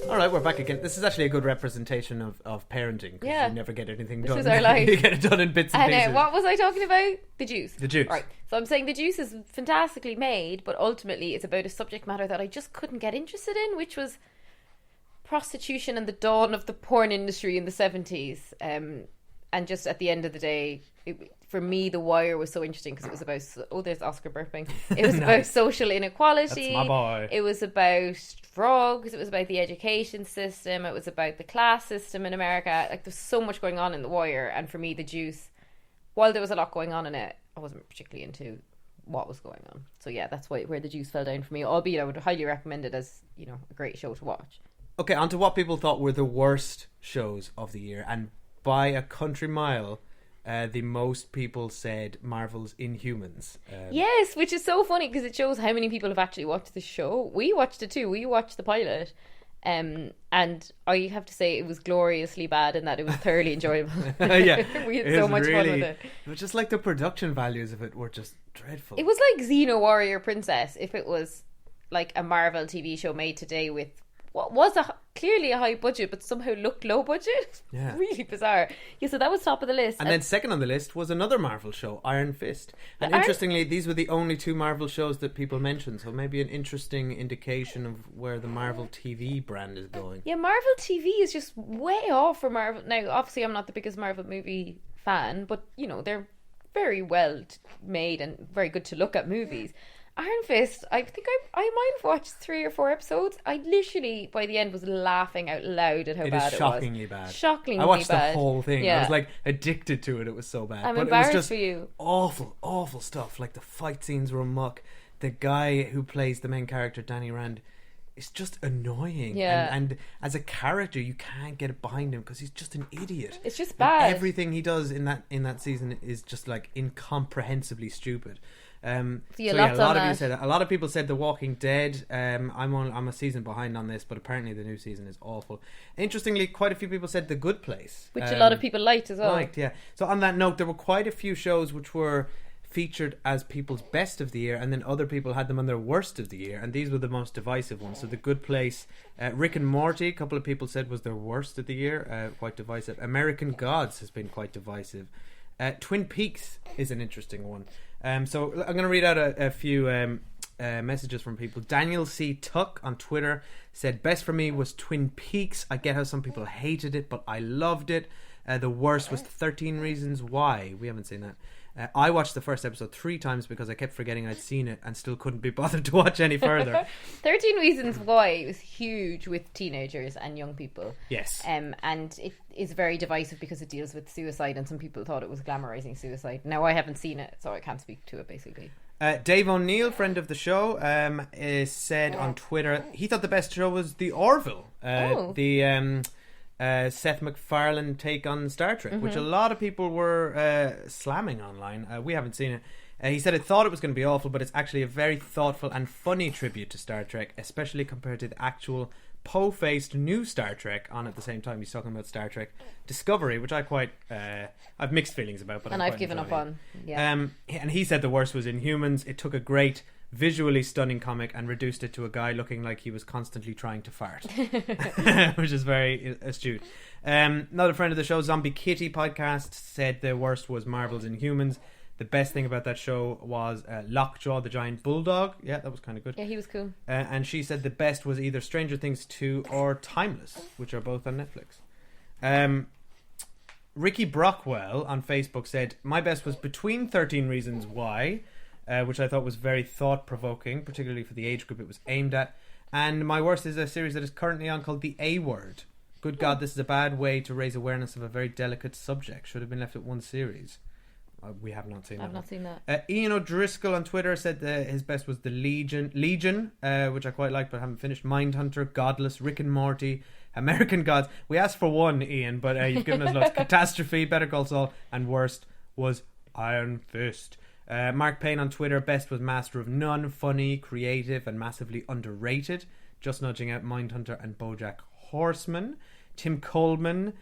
Alright, we're back again. This is actually a good representation of parenting, because you never get anything done. This is our life. You get it done in bits and pieces. What was I talking about? The Juice. The Juice. Right. So I'm saying The Juice is fantastically made, but ultimately it's about a subject matter that I just couldn't get interested in, which was prostitution and the dawn of the porn industry in the 70s. And just at the end of the day, for me, The Wire was so interesting because it was about... there's Oscar burping. It was about social inequality. That's my boy. It was about drugs. It was about the education system. It was about the class system in America. Like, there's so much going on in The Wire. And for me, The Juice while there was a lot going on in it, I wasn't particularly into what was going on. So yeah, that's where the juice fell down for me. Albeit I would highly recommend it as, you know, a great show to watch. Okay, on to what people thought were the worst shows of the year, and by a country mile, the most people said Marvel's Inhumans. Yes, which is so funny because it shows how many people have actually watched the show. We watched it too. We watched the pilot. And I have to say it was gloriously bad in that it was thoroughly enjoyable. Yeah, we had so much fun with it. It was just like the production values of it were just dreadful. It was like Xeno Warrior Princess if it was like a Marvel TV show made today with what was clearly a high budget but somehow looked low budget. Yeah. Really bizarre. Yeah, so that was top of the list. And then second on the list was another Marvel show, Iron Fist. And interestingly, these were the only two Marvel shows that people mentioned, so maybe an interesting indication of where the Marvel TV brand is going. Yeah, Marvel TV is just way off for Marvel. Now, obviously I'm not the biggest Marvel movie fan, but, you know, they're very well made and very good to look at movies. Iron Fist, I think I might have watched 3 or 4 episodes. I literally, by the end, was laughing out loud at how bad it was. It is shockingly bad. Shockingly bad. I watched the whole thing. Yeah. I was like addicted to it. It was so bad. I'm but embarrassed it was just for you. Awful stuff. Like the fight scenes were muck. The guy who plays the main character, Danny Rand, is just annoying. Yeah. And as a character, you can't get behind him because he's just an idiot. It's just bad. And everything he does in that season is just like incomprehensibly stupid. A lot of people said The Walking Dead. I'm a season behind on this, but apparently the new season is awful. Interestingly, quite a few people said The Good Place, which a lot of people liked as well. Yeah. So on that note, there were quite a few shows which were featured as people's best of the year, and then other people had them on their worst of the year, and these were the most divisive ones. So The Good Place, Rick and Morty, a couple of people said was their worst of the year, quite divisive. American Gods has been quite divisive. Twin Peaks is an interesting one. So I'm going to read out a few messages from people. Daniel C. Tuck on Twitter said, best for me was Twin Peaks. I get how some people hated it, but I loved it. The worst was 13 Reasons Why. We haven't seen that. I watched the first episode 3 times because I kept forgetting I'd seen it and still couldn't be bothered to watch any further. 13 Reasons Why was huge with teenagers and young people. Yes. And it is very divisive because it deals with suicide, and some people thought it was glamorizing suicide. Now, I haven't seen it, so I can't speak to it, basically. Dave O'Neill, friend of the show, said on Twitter he thought the best show was The Orville. Seth MacFarlane take on Star Trek, which a lot of people were slamming online. We haven't seen it. He said it thought it was going to be awful, but it's actually a very thoughtful and funny tribute to Star Trek, especially compared to the actual po-faced new Star Trek on at the same time. He's talking about Star Trek Discovery, which I quite I've mixed feelings about, but I've given up on. Yeah. And he said the worst was Inhumans. It took a great, visually stunning comic and reduced it to a guy looking like he was constantly trying to fart, which is very astute. Another friend of the show, Zombie Kitty podcast, said the worst was Marvel's Inhumans. The best thing about that show was Lockjaw, the giant bulldog. Yeah, that was kind of good. Yeah, he was cool. And she said the best was either Stranger Things 2 or Timeless, which are both on Netflix. Ricky Brockwell on Facebook said, my best was Between 13 Reasons Why, which I thought was very thought-provoking, particularly for the age group it was aimed at. And my worst is a series that is currently on called The A Word. Good God, this is a bad way to raise awareness of a very delicate subject. Should have been left at one series. We have not seen that. I've not seen that. Ian O'Driscoll on Twitter said his best was The Legion, which I quite like but haven't finished. Mindhunter, Godless, Rick and Morty, American Gods. We asked for one, Ian, but you've given us lots. Catastrophe, Better Call Saul, and worst was Iron Fist. Mark Payne on Twitter, best was Master of None, funny, creative, and massively underrated. Just nudging out Mindhunter and BoJack Horseman. Tim Coleman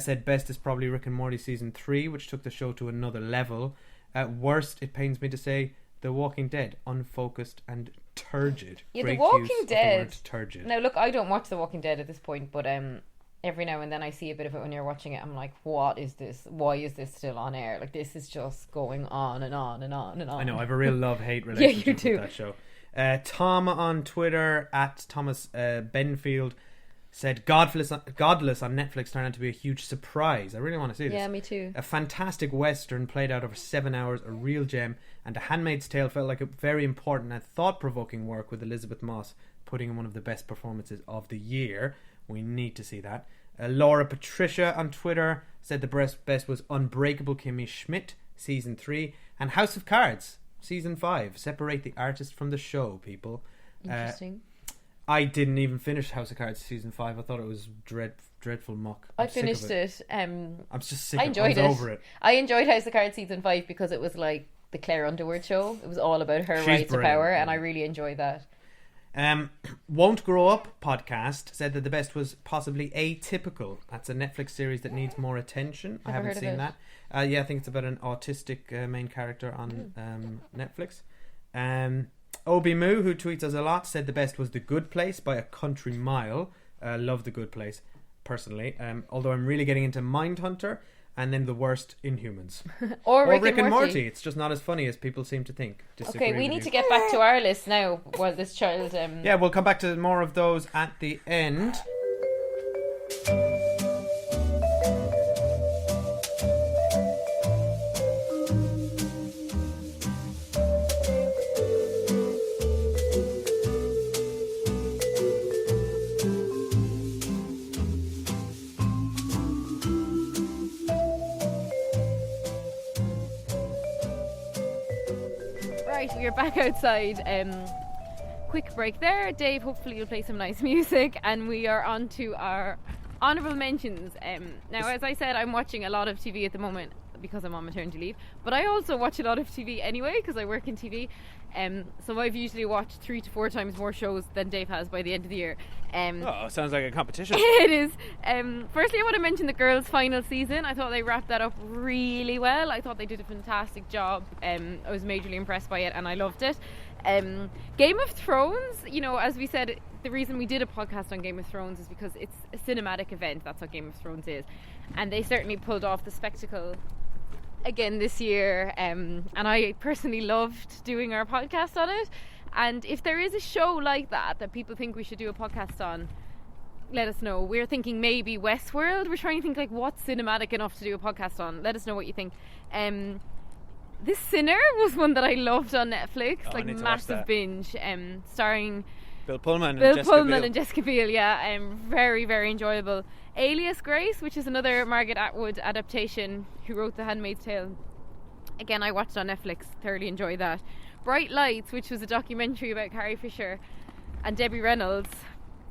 said best is probably Rick and Morty season 3, which took the show to another level. Worst, it pains me to say, The Walking Dead, unfocused and turgid. Yeah, Great The Walking use Dead. Of the word turgid. Now, look, I don't watch The Walking Dead at this point, but every now and then I see a bit of it when you're watching it. I'm like, what is this? Why is this still on air? Like, this is just going on and on and on and on. I know, I have a real love-hate relationship Yeah, you do. with that show. Tom on Twitter, at Thomas Benfield, said Godless on Netflix turned out to be a huge surprise. I really want to see this. Yeah, me too. A fantastic western played out over 7 hours, a real gem, and A Handmaid's Tale felt like a very important and thought-provoking work with Elizabeth Moss putting in one of the best performances of the year. We need to see that. Laura Patricia on Twitter said the best was Unbreakable Kimmy Schmidt, Season 3. And House of Cards, Season 5. Separate the artist from the show, people. Interesting. I didn't even finish House of Cards Season 5. I thought it was dreadful muck. I finished it. I'm just sick I of it. enjoyed I was over it. I enjoyed House of Cards Season 5 because it was like the Claire Underwood show. It was all about her rise to power, and I really enjoyed that. Won't Grow Up podcast said that the best was possibly Atypical. That's a Netflix series that needs more attention. I haven't seen that. Yeah, I think it's about an autistic main character on Netflix. Obi Moo, who tweets us a lot, said the best was The Good Place by a country mile. Love The Good Place, personally. Although I'm really getting into Mindhunter, and then the worst, Inhumans. or Rick and Morty. It's just not as funny as people seem to think. Okay, we need to get back to our list now while this child... Yeah, we'll come back to more of those at the end. We're back outside. Quick break there. Dave, hopefully you'll play some nice music, and we are on to our honourable mentions. Now, as I said, I'm watching a lot of TV at the moment because I'm on maternity leave, but I also watch a lot of TV anyway because I work in TV. So I've usually watched 3 to 4 times more shows than Dave has by the end of the year. Sounds like a competition. It is. Firstly, I want to mention the girls' final season. I thought they wrapped that up really well. I thought they did a fantastic job. I was majorly impressed by it, and I loved it. Game of Thrones, you know, as we said, the reason we did a podcast on Game of Thrones is because it's a cinematic event. That's what Game of Thrones is. And they certainly pulled off the spectacle again this year, and I personally loved doing our podcast on it. And if there is a show like that people think we should do a podcast on, let us know. We're thinking maybe Westworld. We're trying to think like what's cinematic enough to do a podcast on. Let us know what you think. This Sinner was one that I loved on Netflix, like massive binge, starring Bill Pullman and Jessica Biel. Yeah, very, very enjoyable. Alias Grace, which is another Margaret Atwood adaptation, who wrote The Handmaid's Tale. Again, I watched on Netflix, thoroughly enjoyed that. Bright Lights, which was a documentary about Carrie Fisher and Debbie Reynolds,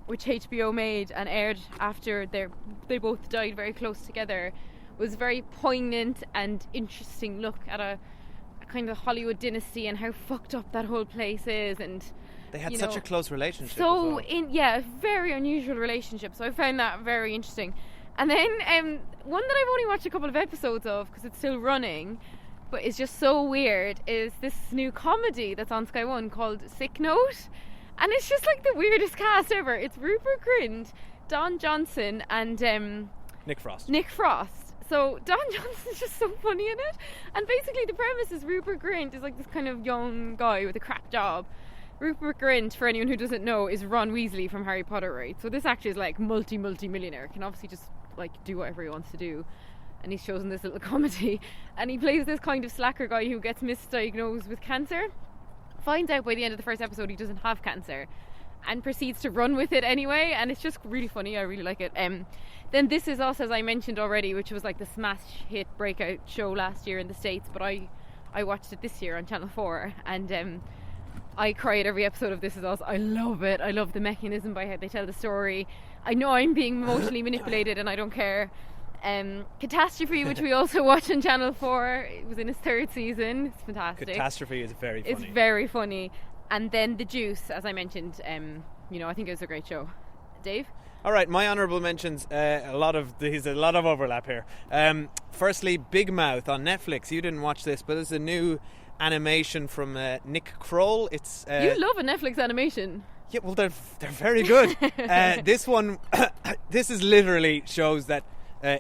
which HBO made and aired after they both died very close together, was a very poignant and interesting look at a kind of Hollywood dynasty and how fucked up that whole place is. And they had such a close relationship. So, very unusual relationship. So I found that very interesting. And then one that I've only watched a couple of episodes of because it's still running, but it's just so weird, is this new comedy that's on Sky One called Sick Note. And it's just like the weirdest cast ever. It's Rupert Grint, Don Johnson, and Nick Frost. So Don Johnson's just so funny in it. And basically the premise is Rupert Grint is like this kind of young guy with a crap job. Rupert Grint, for anyone who doesn't know, is Ron Weasley from Harry Potter, right? So this actor is like multi-millionaire, can obviously just like do whatever he wants to do. And he's chosen this little comedy. And he plays this kind of slacker guy who gets misdiagnosed with cancer. Finds out by the end of the first episode he doesn't have cancer. And proceeds to run with it anyway. And it's just really funny. I really like it. Then This Is Us, as I mentioned already, which was like the smash hit breakout show last year in the States. But I watched it this year on Channel 4. And I cry at every episode of This Is Us. I love it. I love the mechanism by how they tell the story. I know I'm being emotionally manipulated and I don't care. Catastrophe, which we also watch on Channel 4, it was in its 3rd season. It's fantastic. Catastrophe is very funny. It's very funny. And then The Juice, as I mentioned, I think it was a great show. Dave? Alright, my honourable mentions, a lot of overlap here. Firstly, Big Mouth on Netflix. You didn't watch this, but it's a new animation from Nick Kroll. It's you love a Netflix animation. Yeah, well, they're very good. This one, this is literally shows that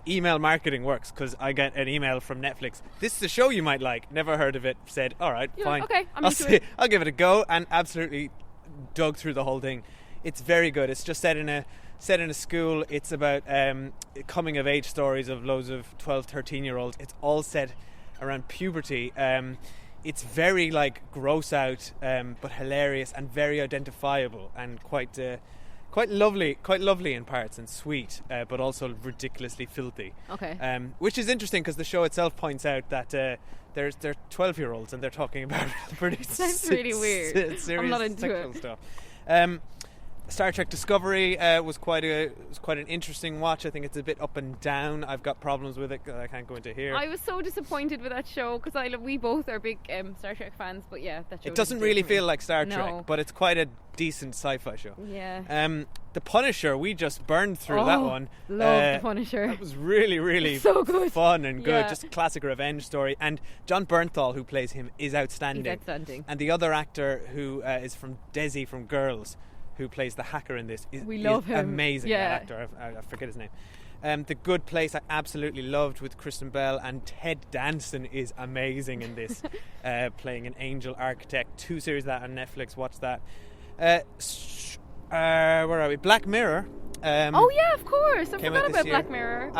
email marketing works, because I get an email from Netflix. This is a show you might like. Never heard of it. Said, all right, fine. Okay, I'll give it a go, and absolutely dug through the whole thing. It's very good. It's just set in a school. It's about coming of age stories of loads of 12, 13-year-olds. It's all set around puberty. It's very like gross out, but hilarious and very identifiable and quite quite lovely in parts and sweet, but also ridiculously filthy. Okay. Which is interesting because the show itself points out that they're 12-year-olds and they're talking about pretty That's really weird. serious I'm not into sexual it. stuff. Star Trek Discovery was quite an interesting watch. I think it's a bit up and down. I've got problems with it that I can't go into here. I was so disappointed with that show because we both are big Star Trek fans, but yeah, that show. It doesn't really feel like Star Trek, No. but it's quite a decent sci-fi show. Yeah. The Punisher, we just burned through that one. Love The Punisher. That was really So good. fun and good. Yeah. Just a classic revenge story. And John Bernthal, who plays him, is outstanding. He's outstanding. And the other actor who is from Desi from Girls, who plays the hacker in this, is love him. amazing. Yeah. That actor, I forget his name. The Good Place I absolutely loved with Kristen Bell, and Ted Danson is amazing in this, playing an angel architect. 2 series of that on Netflix. Watch that. Where are we? Black Mirror. Oh yeah, of course. I came forgot out this about year. Black Mirror.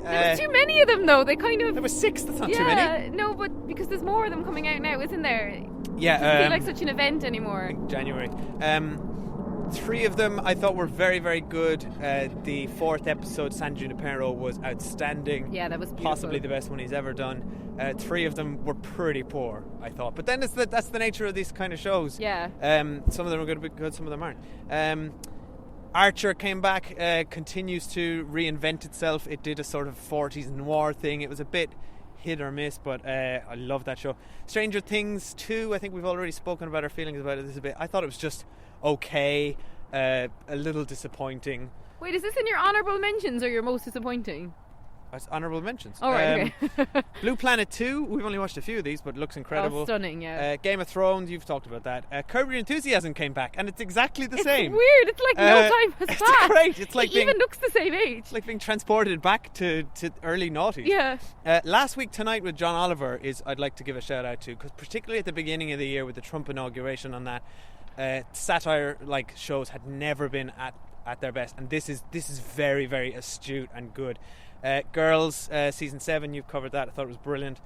There was too many of them, though. They kind of. There was 6. That's not too Yeah, many. no, but because there's more of them coming out now, isn't there? Yeah, It doesn't feel like such an event anymore. in January. 3 of them I thought were very, very good. The 4th episode, San Junipero, was outstanding. Yeah, that was beautiful. Possibly the best one he's ever done. 3 of them were pretty poor, I thought. But then that's the nature of these kind of shows. Yeah. Some of them are going to be good, some of them aren't. Archer came back, continues to reinvent itself. It did a sort of 40s noir thing. It was a bit hit or miss, but I love that show. Stranger Things 2, I think we've already spoken about our feelings about it this a bit. I thought it was just okay, a little disappointing. Wait, is this in your honourable mentions or your most disappointing? That's honourable mentions. Oh, right, okay. Blue Planet 2, we've only watched a few of these, but it looks incredible. Oh, stunning, yeah. Game of Thrones, you've talked about that. Curb Your Enthusiasm came back, and it's exactly the same. It's weird. It's like no time has it's passed. Great. It's like He even looks the same age. It's like being transported back to early noughties. Yeah. Last Week Tonight with John Oliver I'd like to give a shout out to, because particularly at the beginning of the year with the Trump inauguration on that, satire like shows had never been at their best, and this is very, very astute and good. Girls, season 7, you've covered that. I thought it was brilliant.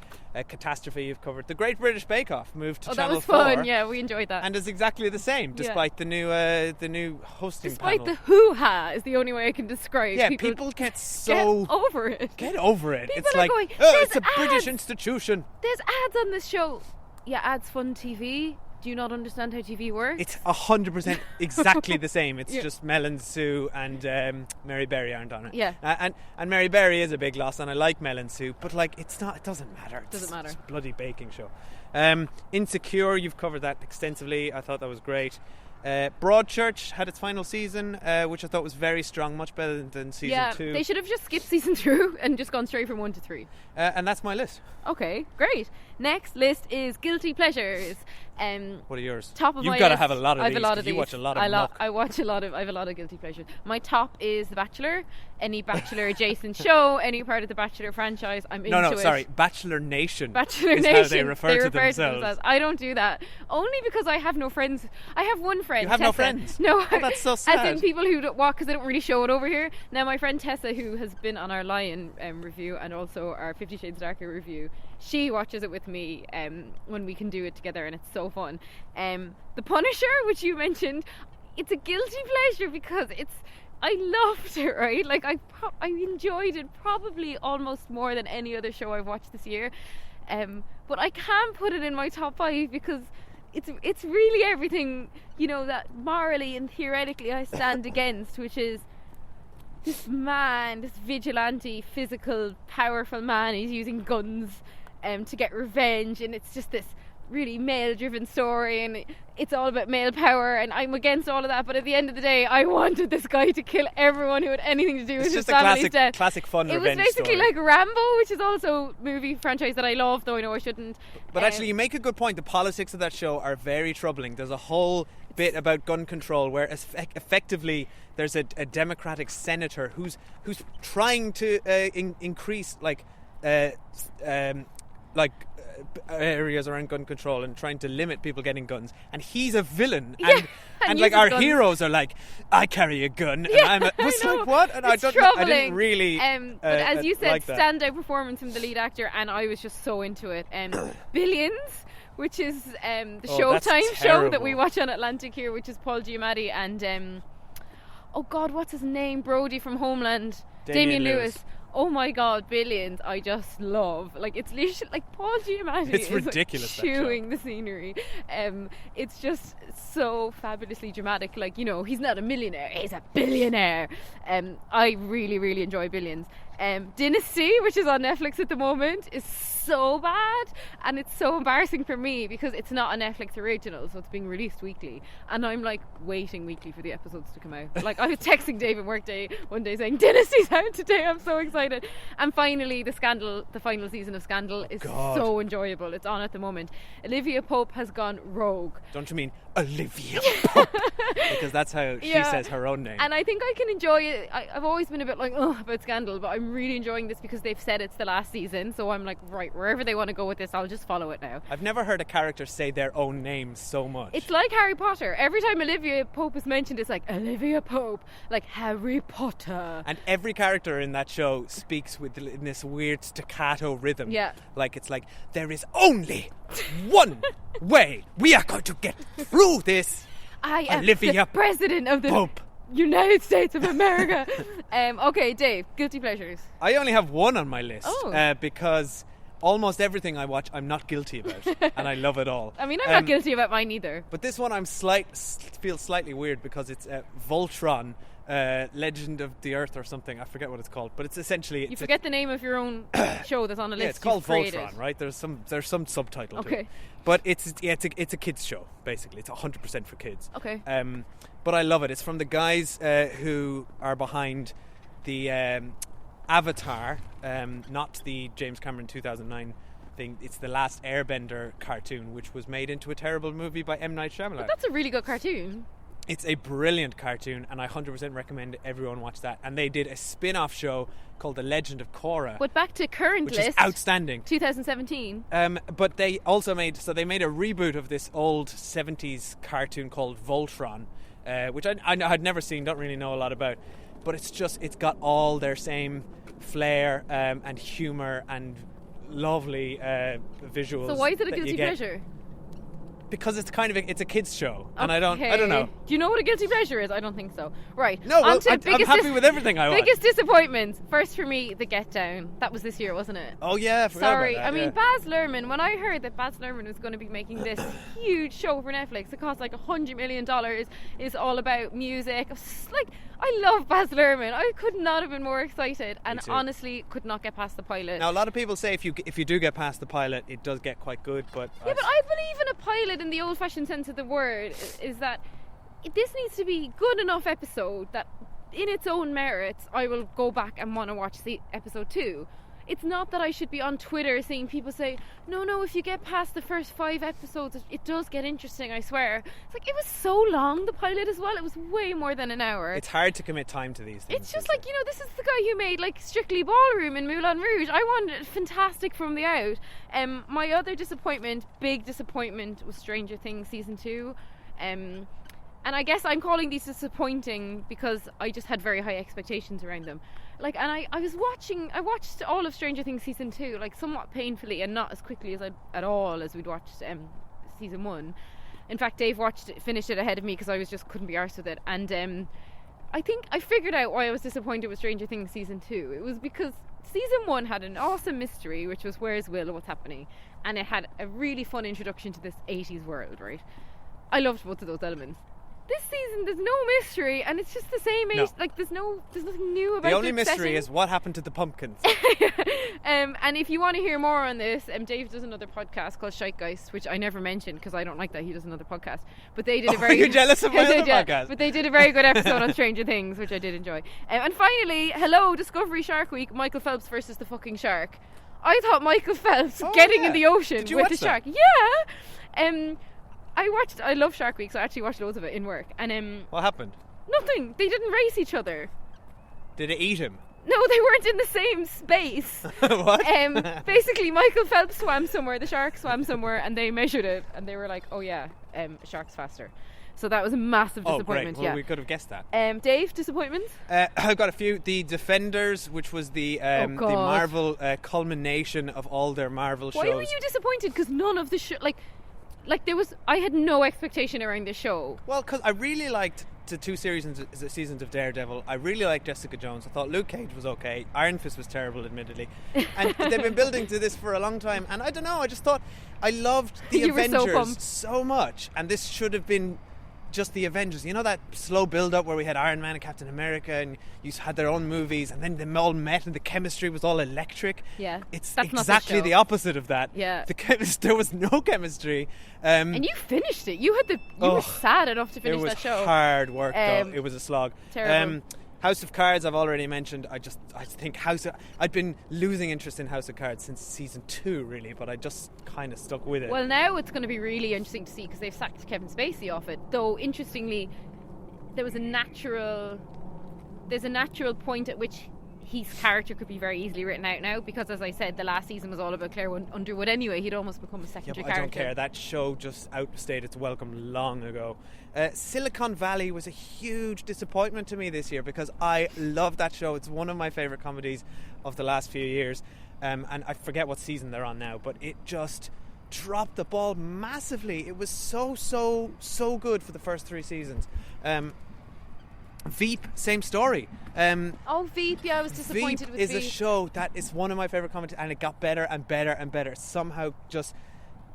Catastrophe, you've covered. The Great British Bake Off moved to Channel 4. That was fun. Yeah, we enjoyed that. And it's exactly the same, despite the new hosting despite panel. the hoo-ha is the only way I can describe. Yeah, people get so get over it. Get over it. People it's are like, going, it's a "There's British ads. institution. There's ads on this show. Yeah, ads fun TV. Do you not understand how TV works? It's 100% exactly the same. It's Yeah. just Mel and Sue and Mary Berry aren't on it. Yeah. And Mary Berry is a big loss, and I like Mel and Sue, but like it doesn't matter. Doesn't matter. It's a bloody baking show. Insecure, you've covered that extensively. I thought that was great. Broadchurch had its final season, which I thought was very strong, much better than season 2. They should have just skipped season 2 and just gone straight from 1 to 3. And that's my list. Okay, great. Next list is guilty pleasures. What are yours? Top of You've my got to list, have a lot of I have these. a lot 'Cause of you these. watch a lot of muck. I watch a lot of. I have a lot of guilty pleasures. My top is The Bachelor. Any Bachelor adjacent show, any part of the Bachelor franchise, I'm into it. Sorry, Bachelor Nation. Bachelor is Nation. how they refer to themselves. I don't do that. Only because I have no friends. I have one friend. You have Tessa. no friends? No. Oh, that's so sad. As in people who don't walk, because they don't really show it over here. Now, my friend Tessa, who has been on our Lion review and also our 50 Shades Darker review, she watches it with me when we can do it together, and it's so fun. The Punisher, which you mentioned, it's a guilty pleasure because I loved it, right? Like I enjoyed it probably almost more than any other show I've watched this year. But I can't put it in my top 5 because it's really everything, that morally and theoretically I stand against, which is this man, this vigilante, physical, powerful man. He's using guns to get revenge, and it's just this really male-driven story, and it's all about male power, and I'm against all of that, but at the end of the day I wanted this guy to kill everyone who had anything to do with his family's death. Classic fun It was revenge basically story. like Rambo, which is also a movie franchise that I love, though I know I shouldn't. But actually, you make a good point. The politics of that show are very troubling. There's a whole bit about gun control where effectively there's a Democratic senator who's trying to increase areas around gun control and trying to limit people getting guns, and he's a villain. And like our guns. heroes are like, I carry a gun, Yeah, and I was I know. like, what? And It's I troubling. didn't really. But as you said, like that. standout performance from the lead actor, and I was just so into it. Billions, which is the Oh, that's Showtime show that we terrible. watch on Atlantic here, which is Paul Giamatti and oh God, what's his name? Brody from Homeland. Damian Damian Lewis. Lewis. Oh my God, Billions! I just love. Like, it's literally like Paul Giamatti It's is ridiculous, that chewing the scenery. It's just so fabulously dramatic. Like, you know, he's not a millionaire; he's a billionaire. I really, really enjoy Billions. Dynasty, which is on Netflix at the moment, is so bad, and it's so embarrassing for me because it's not a Netflix original, so it's being released weekly, and I'm like waiting weekly for the episodes to come out. Like, I was texting Dave at work one day saying Dynasty's out today, I'm so excited. And finally, the final season of Scandal is so enjoyable. It's on at the moment. Olivia Pope has gone rogue. Don't you mean Olivia Pope? Because that's how she says her own name. And I think I can enjoy it. I've always been a bit like, about Scandal, but I'm really enjoying this because they've said it's the last season, so I'm like, right, wherever they want to go with this, I'll just follow it now. I've never heard a character say their own name so much. It's like Harry Potter. Every time Olivia Pope is mentioned, it's like, Olivia Pope, like Harry Potter. And every character in that show speaks in this weird staccato rhythm. Yeah. Like, it's like, there is only one way we are going to get through this. I am Olivia the president of the Pope. United States of America. Okay, Dave, guilty pleasures. I only have one on my list Oh. because almost everything I watch I'm not guilty about, and I love it all. I mean, I'm not guilty about mine either. But this one feel slightly weird because it's Voltron, Legend of the Earth or something. I forget what it's called, but it's essentially... You forget the name of your own show that's on a list. Yeah, it's called you've created. Voltron, right? There's some subtitle to it. Okay. But it's a kids show, basically. It's 100% for kids. Okay. But I love it. It's from the guys who are behind the Avatar, not the James Cameron 2009 thing. It's the Last Airbender cartoon, which was made into a terrible movie by M. Night Shyamalan. But that's a really good cartoon. It's a brilliant cartoon, and I 100% recommend everyone watch that. And they did a spin-off show called The Legend of Korra. But back to current which list. is outstanding. 2017. But they also made a reboot of this old 70s cartoon called Voltron, which I had never seen, don't really know a lot about. But it's got all their same flair and humour and lovely visuals. So why is it a that you guilty get. pleasure? Because it's it's a kids show, and I don't know. Do you know what a guilty pleasure is? I don't think so. Right. No, On to I'm happy with everything I watch. Biggest disappointments. First for me, The Get Down. That was this year, wasn't it? Oh yeah, I forgot Sorry. about that, I mean, yeah. Baz Luhrmann, when I heard that Baz Luhrmann was going to be making this huge show for Netflix, it cost like $100 million, is all about music. I was just like, I love Baz Luhrmann. I could not have been more excited, and honestly could not get past the pilot. Now, a lot of people say if you do get past the pilot, it does get quite good, but... Yeah, but I believe in a pilot in the old-fashioned sense of the word, is that this needs to be good enough episode that in its own merits I will go back and want to watch the episode 2. It's not that I should be on Twitter seeing people say, no, if you get past the first 5 episodes, it does get interesting, I swear. It's like, it was so long, the pilot as well. It was way more than an hour. It's hard to commit time to these things. It's just like, this is the guy who made like Strictly Ballroom and Moulin Rouge. I wanted fantastic from the out. My other big disappointment, was Stranger Things season 2. And I guess I'm calling these disappointing because I just had very high expectations around them. Like, and I watched all of Stranger Things season 2, like somewhat painfully and not as quickly as at all as we'd watched season 1. In fact, Dave finished it ahead of me because I couldn't be arsed with it. And I think I figured out why I was disappointed with Stranger Things season 2. It was because season 1 had an awesome mystery, which was where's Will, what's happening, and it had a really fun introduction to this 80s world, right? I loved both of those elements. This season, there's no mystery, and it's just the same age. No. Like, there's nothing new about the only the mystery setting. is what happened to the pumpkins. And if you want to hear more on this, Dave does another podcast called Scheitgeist, which I never mentioned because I don't like that he does another podcast. But they did a very. You're jealous of my other podcast. But they did a very good episode on Stranger Things, which I did enjoy. And finally, hello, Discovery Shark Week. Michael Phelps versus the fucking shark. I thought Michael Phelps getting in the ocean with the shark. Yeah. I love Shark Week, so I actually watched loads of it in work. And what happened? Nothing. They didn't race each other. Did it eat him? No, they weren't in the same space. What? Basically, Michael Phelps swam somewhere, the shark swam somewhere, and they measured it, and they were like, "Oh yeah, shark's faster." So that was a massive disappointment. Oh, great. Well, we could have guessed that. Dave, disappointments? I've got a few. The Defenders, which was the Marvel culmination of all their Marvel shows. Why were you disappointed? Because none of the I had no expectation around the show. Well, because I really liked to 2 seasons of Daredevil. I really liked Jessica Jones. I thought Luke Cage was okay. Iron Fist was terrible, admittedly. And they've been building to this for a long time. And I don't know, I just thought I loved the Avengers so much. And this should have been just the Avengers. You know that slow build-up where we had Iron Man and Captain America and you had their own movies and then they all met and the chemistry was all electric. Yeah. It's That's exactly the opposite of that. Yeah. There was no chemistry. And you finished it. You were sad enough to finish that show. It was hard work, though. It was a slog. Terrible. House of Cards, I've already mentioned. I think I'd been losing interest in House of Cards since season 2, really, but I just kind of stuck with it. Well, now it's going to be really interesting to see because they've sacked Kevin Spacey off it. Though, interestingly, there's a natural point at which his character could be very easily written out now because, as I said, the last season was all about Claire Underwood anyway. He'd almost become a secondary character. I don't care. That show just outstayed its welcome long ago. Silicon Valley was a huge disappointment to me this year because I love that show. It's one of my favourite comedies of the last few years. And I forget what season they're on now, but it just dropped the ball massively. It was so good for the first 3 seasons. Veep, same story. Veep, yeah, I was disappointed with Veep. Veep is a show that is one of my favourite comedies, and it got better and better and better. Somehow just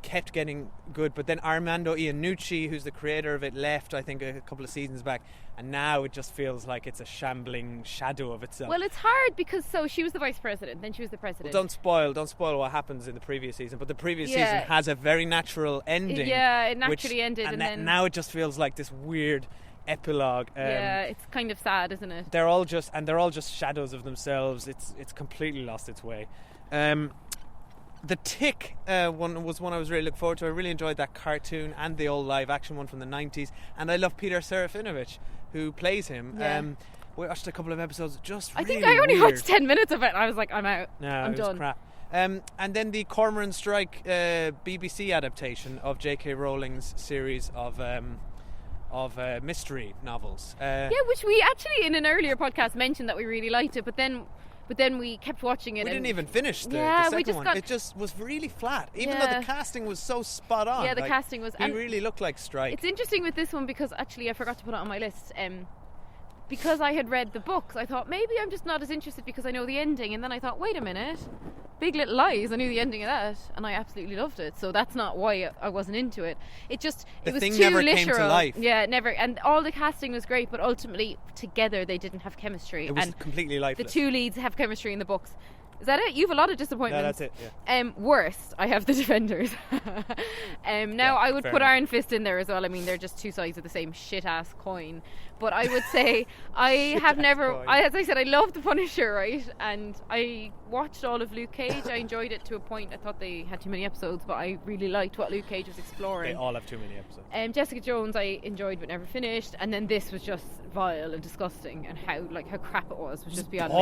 kept getting good. But then Armando Iannucci, who's the creator of it, left, I think, a couple of seasons back, and now it just feels like it's a shambling shadow of itself. Well, it's hard because she was the vice president, then she was the president. Well, don't spoil what happens in the previous season, but the previous season has a very natural ending. Yeah, it naturally ended, and then now it just feels like this weird epilogue. It's kind of sad, isn't it? They're all just shadows of themselves. It's completely lost its way. The Tick one was one I was really looking forward to. I really enjoyed that cartoon and the old live action one from the 90s, and I love Peter Serafinovich who plays him. We watched a couple of episodes. I think I only watched 10 minutes of it and I was like, I'm out. I'm it done. Was crap. And then the Cormoran Strike BBC adaptation of J.K. Rowling's series of mystery novels. Which we actually in an earlier podcast mentioned that we really liked it, but then we kept watching it. We didn't even finish the second one. It just was really flat, even though the casting was so spot on. Yeah, the casting was. He really looked like Strike. It's interesting with this one because actually I forgot to put it on my list. Because I had read the books, I thought maybe I'm just not as interested because I know the ending, and then I thought, wait a minute. Big Little Lies, I knew the ending of that and I absolutely loved it, so that's not why I wasn't into it. It was thing too never literal. Came to life. Yeah, never. And all the casting was great, but ultimately together they didn't have chemistry. It was completely lifeless. The 2 leads have chemistry in the books. Is that it? You have a lot of disappointments. No, that's it, yeah. Worst, I have the Defenders. I would put Iron Fist in there as well. I mean, they're just 2 sides of the same shit-ass coin. But I would say I have never... as I said, I love The Punisher, right? And I watched all of Luke Cage. I enjoyed it to a point. I thought they had too many episodes, but I really liked what Luke Cage was exploring. They all have too many episodes. Jessica Jones I enjoyed but never finished. And then this was just vile and disgusting, and how crap it was just beyond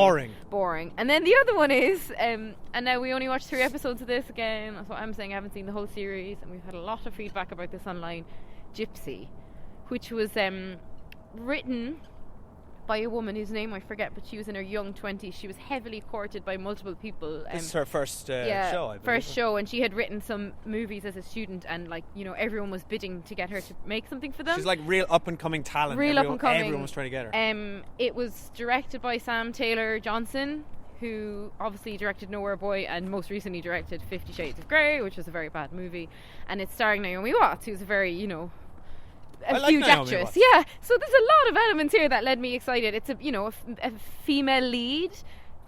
boring. And then the other one is, and now we only watched 3 episodes of this again. That's what I'm saying. I haven't seen the whole series, and we've had a lot of feedback about this online. Gypsy, which was written by a woman whose name I forget, but she was in her young 20s. She was heavily courted by multiple people. This is her first show, I believe. First show, and she had written some movies as a student, and everyone was bidding to get her to make something for them. She's like real up and coming talent. Everyone was trying to get her. It was directed by Sam Taylor Johnson, who obviously directed Nowhere Boy and most recently directed 50 Shades of Grey, which was a very bad movie, and it's starring Naomi Watts, who's a very huge actress. Yeah, so there's a lot of elements here that led me excited. It's a female lead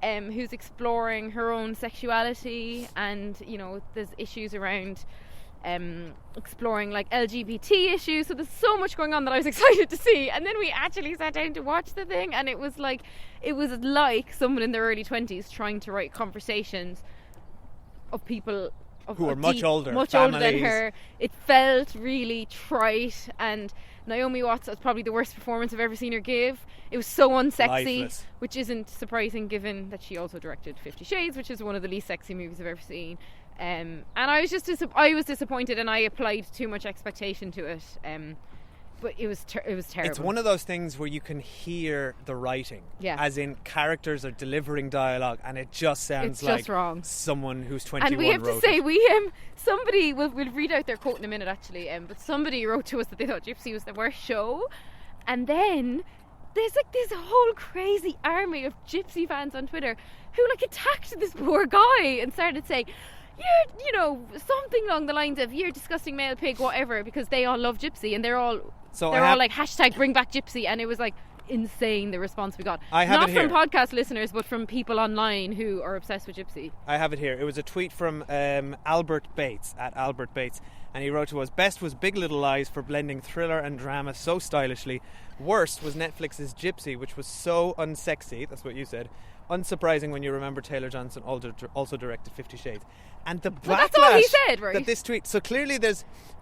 who's exploring her own sexuality, and there's issues around exploring like LGBT issues, so there's so much going on that I was excited to see. And then we actually sat down to watch the thing, and it was like someone in their early 20s trying to write conversations of people who are much older than her. It felt really trite, and Naomi Watts was probably the worst performance I've ever seen her give. It was so unsexy, lifeless. Which isn't surprising given that she also directed 50 Shades, which is one of the least sexy movies I've ever seen. And I was just I was disappointed, and I applied too much expectation to it. But it was terrible. It's one of those things where you can hear the writing, as in characters are delivering dialogue, and it just sounds just wrong. Someone who's 21 and we have wrote to say it. Somebody we'll read out their quote in a minute actually, but somebody wrote to us that they thought Gypsy was the worst show, And then there's like this whole crazy army of Gypsy fans on Twitter who like attacked this poor guy and started saying, you're, you know, something along the lines of, you're disgusting male pig, whatever, because they all love Gypsy, and they're all like hashtag bring back Gypsy, and it was like insane the response we got. Not from podcast listeners, but from people online who are obsessed with Gypsy. I have it here. It was a tweet from Albert Bates, at Albert Bates, and he wrote to us, best was Big Little Lies for blending thriller and drama so stylishly. Worst was Netflix's Gypsy, which was so unsexy, that's what you said, unsurprising when you remember Taylor Johnson also directed 50 Shades. And the backlash that's all he said, right? that this tweet, so clearly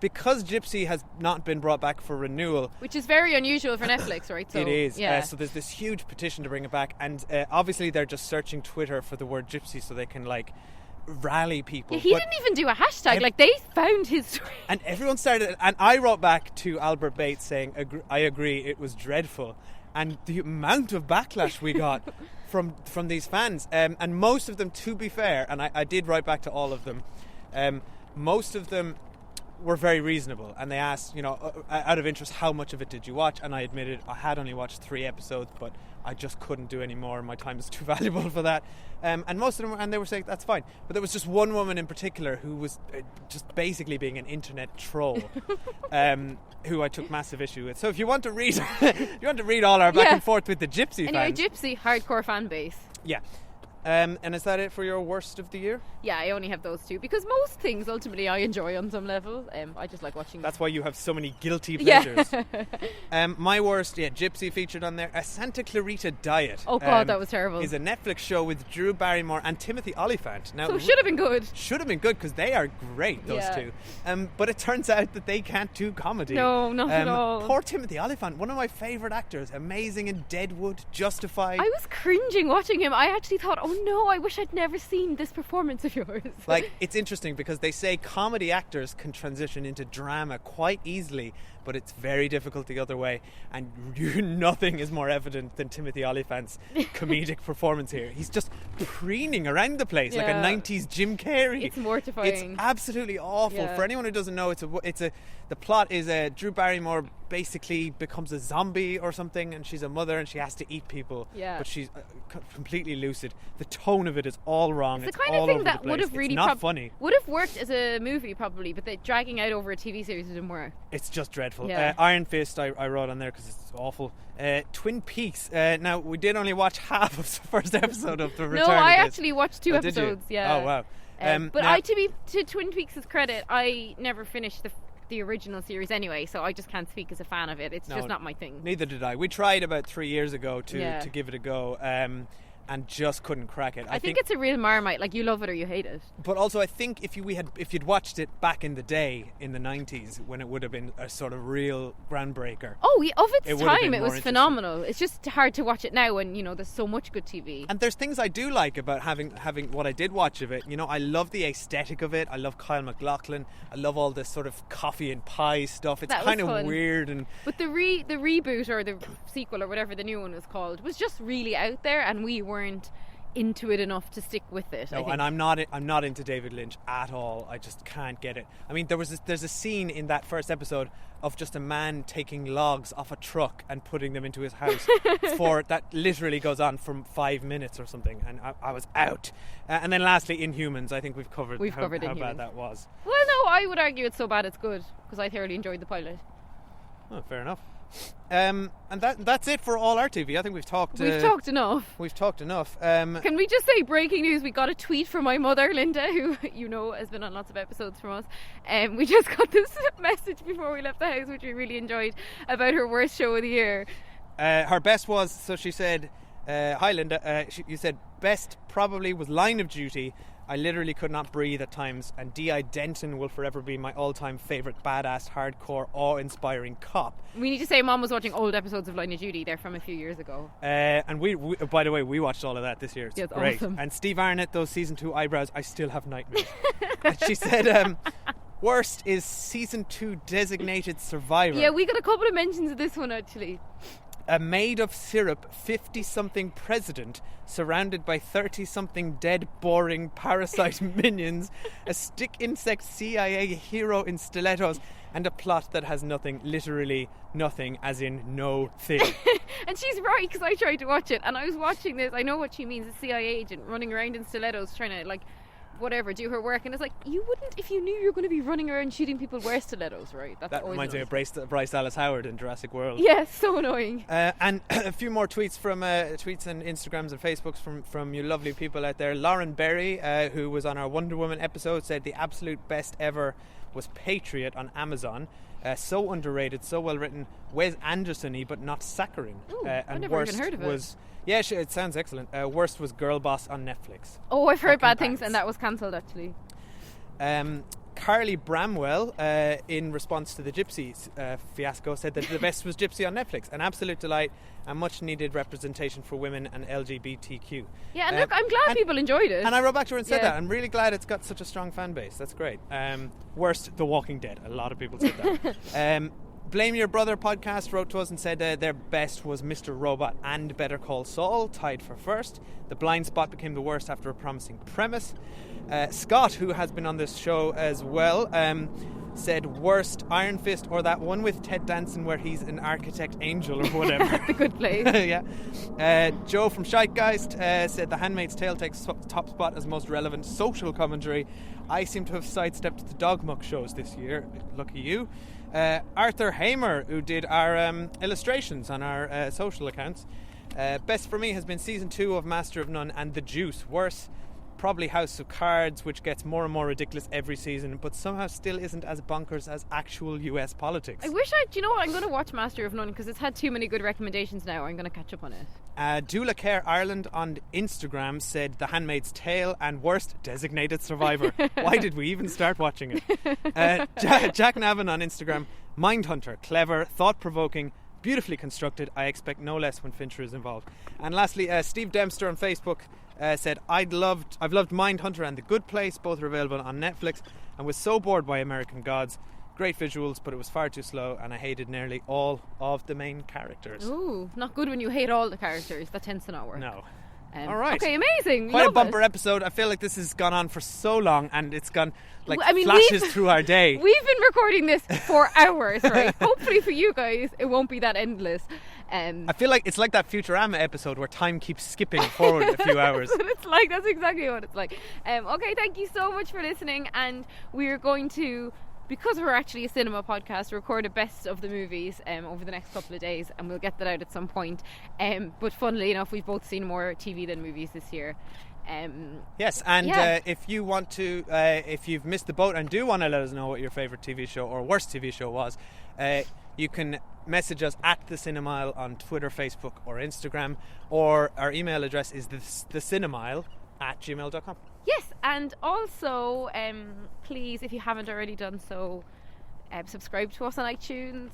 because Gypsy has not been brought back for renewal, which is very unusual for Netflix, right? So, it is. Yeah. So there's this huge petition to bring it back, and obviously they're just searching Twitter for the word Gypsy so they can like rally people. Yeah, he didn't even do a hashtag. Like they found his tweet. And everyone started, and I wrote back to Albert Bates saying, I agree, it was dreadful. And the amount of backlash we got from these fans, and most of them, to be fair, and I did write back to all of them, most of them were very reasonable, and they asked, you know, out of interest, how much of it did you watch? And I admitted I had only watched 3 episodes, but I just couldn't do any more. My time is too valuable for that. And most of them, and they were saying that's fine. But there was just one woman in particular who was just basically being an internet troll, who I took massive issue with. So if you want to read, all our back and forth with the Gypsy fans. Anyway, Gypsy hardcore fan base. Yeah. And is that it for your worst of the year? Yeah, I only have those 2 because most things ultimately I enjoy on some level. I just like watching. That's why you have so many guilty pleasures. Yeah. My worst, Gypsy featured on there. A Santa Clarita Diet. Oh God, that was terrible. Is a Netflix show with Drew Barrymore and Timothy Olyphant. Now, so it should have been good. Should have been good because they are great, those two. But it turns out that they can't do comedy. No, not at all. Poor Timothy Olyphant, one of my favourite actors, amazing in Deadwood, Justified. I was cringing watching him. I actually thought, oh no, I wish I'd never seen this performance of yours. Like, it's interesting because they say comedy actors can transition into drama quite easily, but it's very difficult the other way, and nothing is more evident than Timothy Olyphant's comedic performance here. He's just preening around the place like a 90s Jim Carrey. It's mortifying. It's absolutely awful. Yeah. For anyone who doesn't know, the plot is Drew Barrymore basically becomes a zombie or something, and she's a mother and she has to eat people, but she's completely lucid. The tone of it is all wrong. It's the kind of thing that would have really funny. Would have worked as a movie probably, but the dragging out over a TV series didn't work. It's just dreadful. Yeah. Iron Fist I wrote on there because it's awful. Twin Peaks. Now we did only watch half of the first episode of the return. No, I of this. actually watched 2 episodes. Yeah. Oh wow. But now, to Twin Peaks' credit, I never finished the original series anyway, so I just can't speak as a fan of it. It's just not my thing. Neither did I. We tried about 3 years ago to give it a go. And just couldn't crack it. I think it's a real Marmite. Like, you love it or you hate it. But also, I think if you'd watched it back in the day, in the 90s, when it would have been a sort of real groundbreaker. Oh, of its time, it was phenomenal. It's just hard to watch it now when, you know, there's so much good TV. And there's things I do like about having what I did watch of it. You know, I love the aesthetic of it. I love Kyle MacLachlan. I love all this sort of coffee and pie stuff. It's kind of weird. But the reboot or the sequel or whatever the new one was called was just really out there, and we weren't into it enough to stick with it. No, and I'm not into David Lynch at all. I just can't get it. I mean, there's a scene in that first episode of just a man taking logs off a truck and putting them into his house that literally goes on for 5 minutes or something, and I was out. And then lastly, Inhumans. I think we've covered how bad that was. Well, no, I would argue it's so bad it's good, because I thoroughly enjoyed the pilot. Oh, fair enough. And that's it for all our TV. I think we've talked enough. We've talked enough. Can we just say breaking news? We got a tweet from my mother, Linda, who you know has been on lots of episodes from us. We just got this message before we left the house, which we really enjoyed, about her worst show of the year. Her best was, so she said, hi Linda, you said best probably was Line of Duty. I literally could not breathe at times, and D.I. Denton will forever be my all-time favourite badass, hardcore, awe-inspiring cop. We need to say Mom was watching old episodes of Line of Duty. They're from a few years ago. And we by the way, we watched all of that this year. It's great. Awesome. And Steve Arnott, those season 2 eyebrows, I still have nightmares. And she said, worst is season 2 Designated Survivor. Yeah, we got a couple of mentions of this one actually. A made of syrup 50-something president surrounded by 30-something dead, boring parasite minions, a stick insect CIA hero in stilettos, and a plot that has nothing, literally nothing, as in no thing. And she's right, because I tried to watch it, and I was watching this. I know what she means, a CIA agent running around in stilettos trying to, like, whatever, do her work, and it's like, you wouldn't if you knew you were going to be running around shooting people wear stilettos, right? That reminds me of Bryce Dallas Howard in Jurassic World. Yeah, so annoying. And a few more tweets from tweets and Instagrams and Facebooks from you lovely people out there. Lauren Berry, who was on our Wonder Woman episode, said the absolute best ever was Patriot on Amazon. So underrated, so well written, Wes Anderson-y, but not saccharine. Ooh, and I've never even heard of it. Yeah, it sounds excellent. Worst was Girl Boss on Netflix. Oh, I've heard bad Fucking things, and that was cancelled, actually. Carly Bramwell, in response to the Gypsy fiasco, said that the best was Gypsy on Netflix. An absolute delight and much needed representation for women and LGBTQ. Yeah, and look, I'm glad people enjoyed it. And I wrote back to her and said that. I'm really glad it's got such a strong fan base. That's great. Worst, The Walking Dead. A lot of people said that. Blame Your Brother podcast wrote to us and said their best was Mr. Robot and Better Call Saul, tied for first. The Blind Spot became the worst after a promising premise. Scott, who has been on this show as well, said worst Iron Fist or that one with Ted Danson where he's an architect angel or whatever. The Good Place. Yeah. Joe from Scheitgeist said The Handmaid's Tale takes top spot as most relevant social commentary. I seem to have sidestepped the dog muck shows this year. Lucky you. Arthur Hamer, who did our illustrations on our social accounts. Best for me has been season 2 of Master of None and The Juice. Worse, probably House of Cards, which gets more and more ridiculous every season, but somehow still isn't as bonkers as actual US politics. I wish do you know what? I'm going to watch Master of None because it's had too many good recommendations now. I'm going to catch up on it. Dula Care Ireland on Instagram said The Handmaid's Tale and worst, Designated Survivor. Why did we even start watching it? Jack Navin on Instagram, Mindhunter, clever, thought-provoking, beautifully constructed. I expect no less when Fincher is involved. And lastly, Steve Dempster on Facebook said I've loved Mindhunter and The Good Place. Both are available on Netflix, and was so bored by American Gods. Great visuals, but it was far too slow, and I hated nearly all of the main characters. Ooh, not good when you hate all the characters. That tends to not work. No. All right. Okay, amazing. Quite Love a bumper it. episode. I feel like this has gone on for so long, and it's gone flashes through our day. We've been recording this for hours, right? Hopefully for you guys, it won't be that endless. I feel like it's like that Futurama episode where time keeps skipping forward a few hours. That's exactly what it's like. Okay, thank you so much for listening, and we're going to, because we're actually a cinema podcast, record a best of the movies over the next couple of days, and we'll get that out at some point. But funnily enough, we've both seen more TV than movies this year. Yes, and if you want to, if you've missed the boat and do want to let us know what your favourite TV show or worst TV show was, you can message us at The Cinemile on Twitter, Facebook or Instagram, or our email address is thecinemile@gmail.com. Yes, and also please, if you haven't already done so, subscribe to us on iTunes,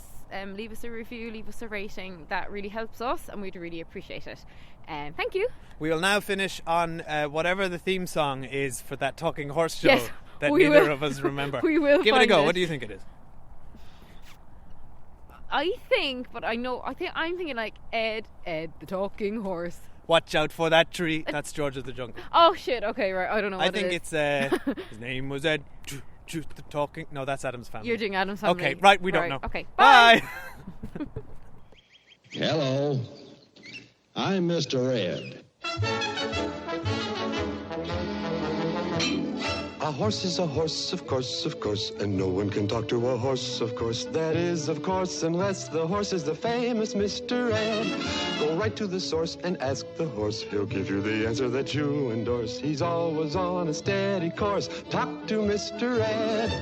leave us a review, leave us a rating. That really helps us and we'd really appreciate it. Thank you. We will now finish on whatever the theme song is for that talking horse show that neither of us remember. We will give it a go. What do you think it is? I'm thinking like Ed the talking horse. Watch out for that tree. That's George of the Jungle. Oh shit, okay, right, I don't know what I think it's his name was Ed the talking. No, that's Adam's Family. You're doing Adam's Family. Okay, right, we don't know. Okay, bye. Hello, I'm Mr. Ed. A horse is a horse, of course, and no one can talk to a horse, of course. That is, of course, unless the horse is the famous Mr. Ed. Go right to the source and ask the horse. He'll give you the answer that you endorse. He's always on a steady course. Talk to Mr. Ed.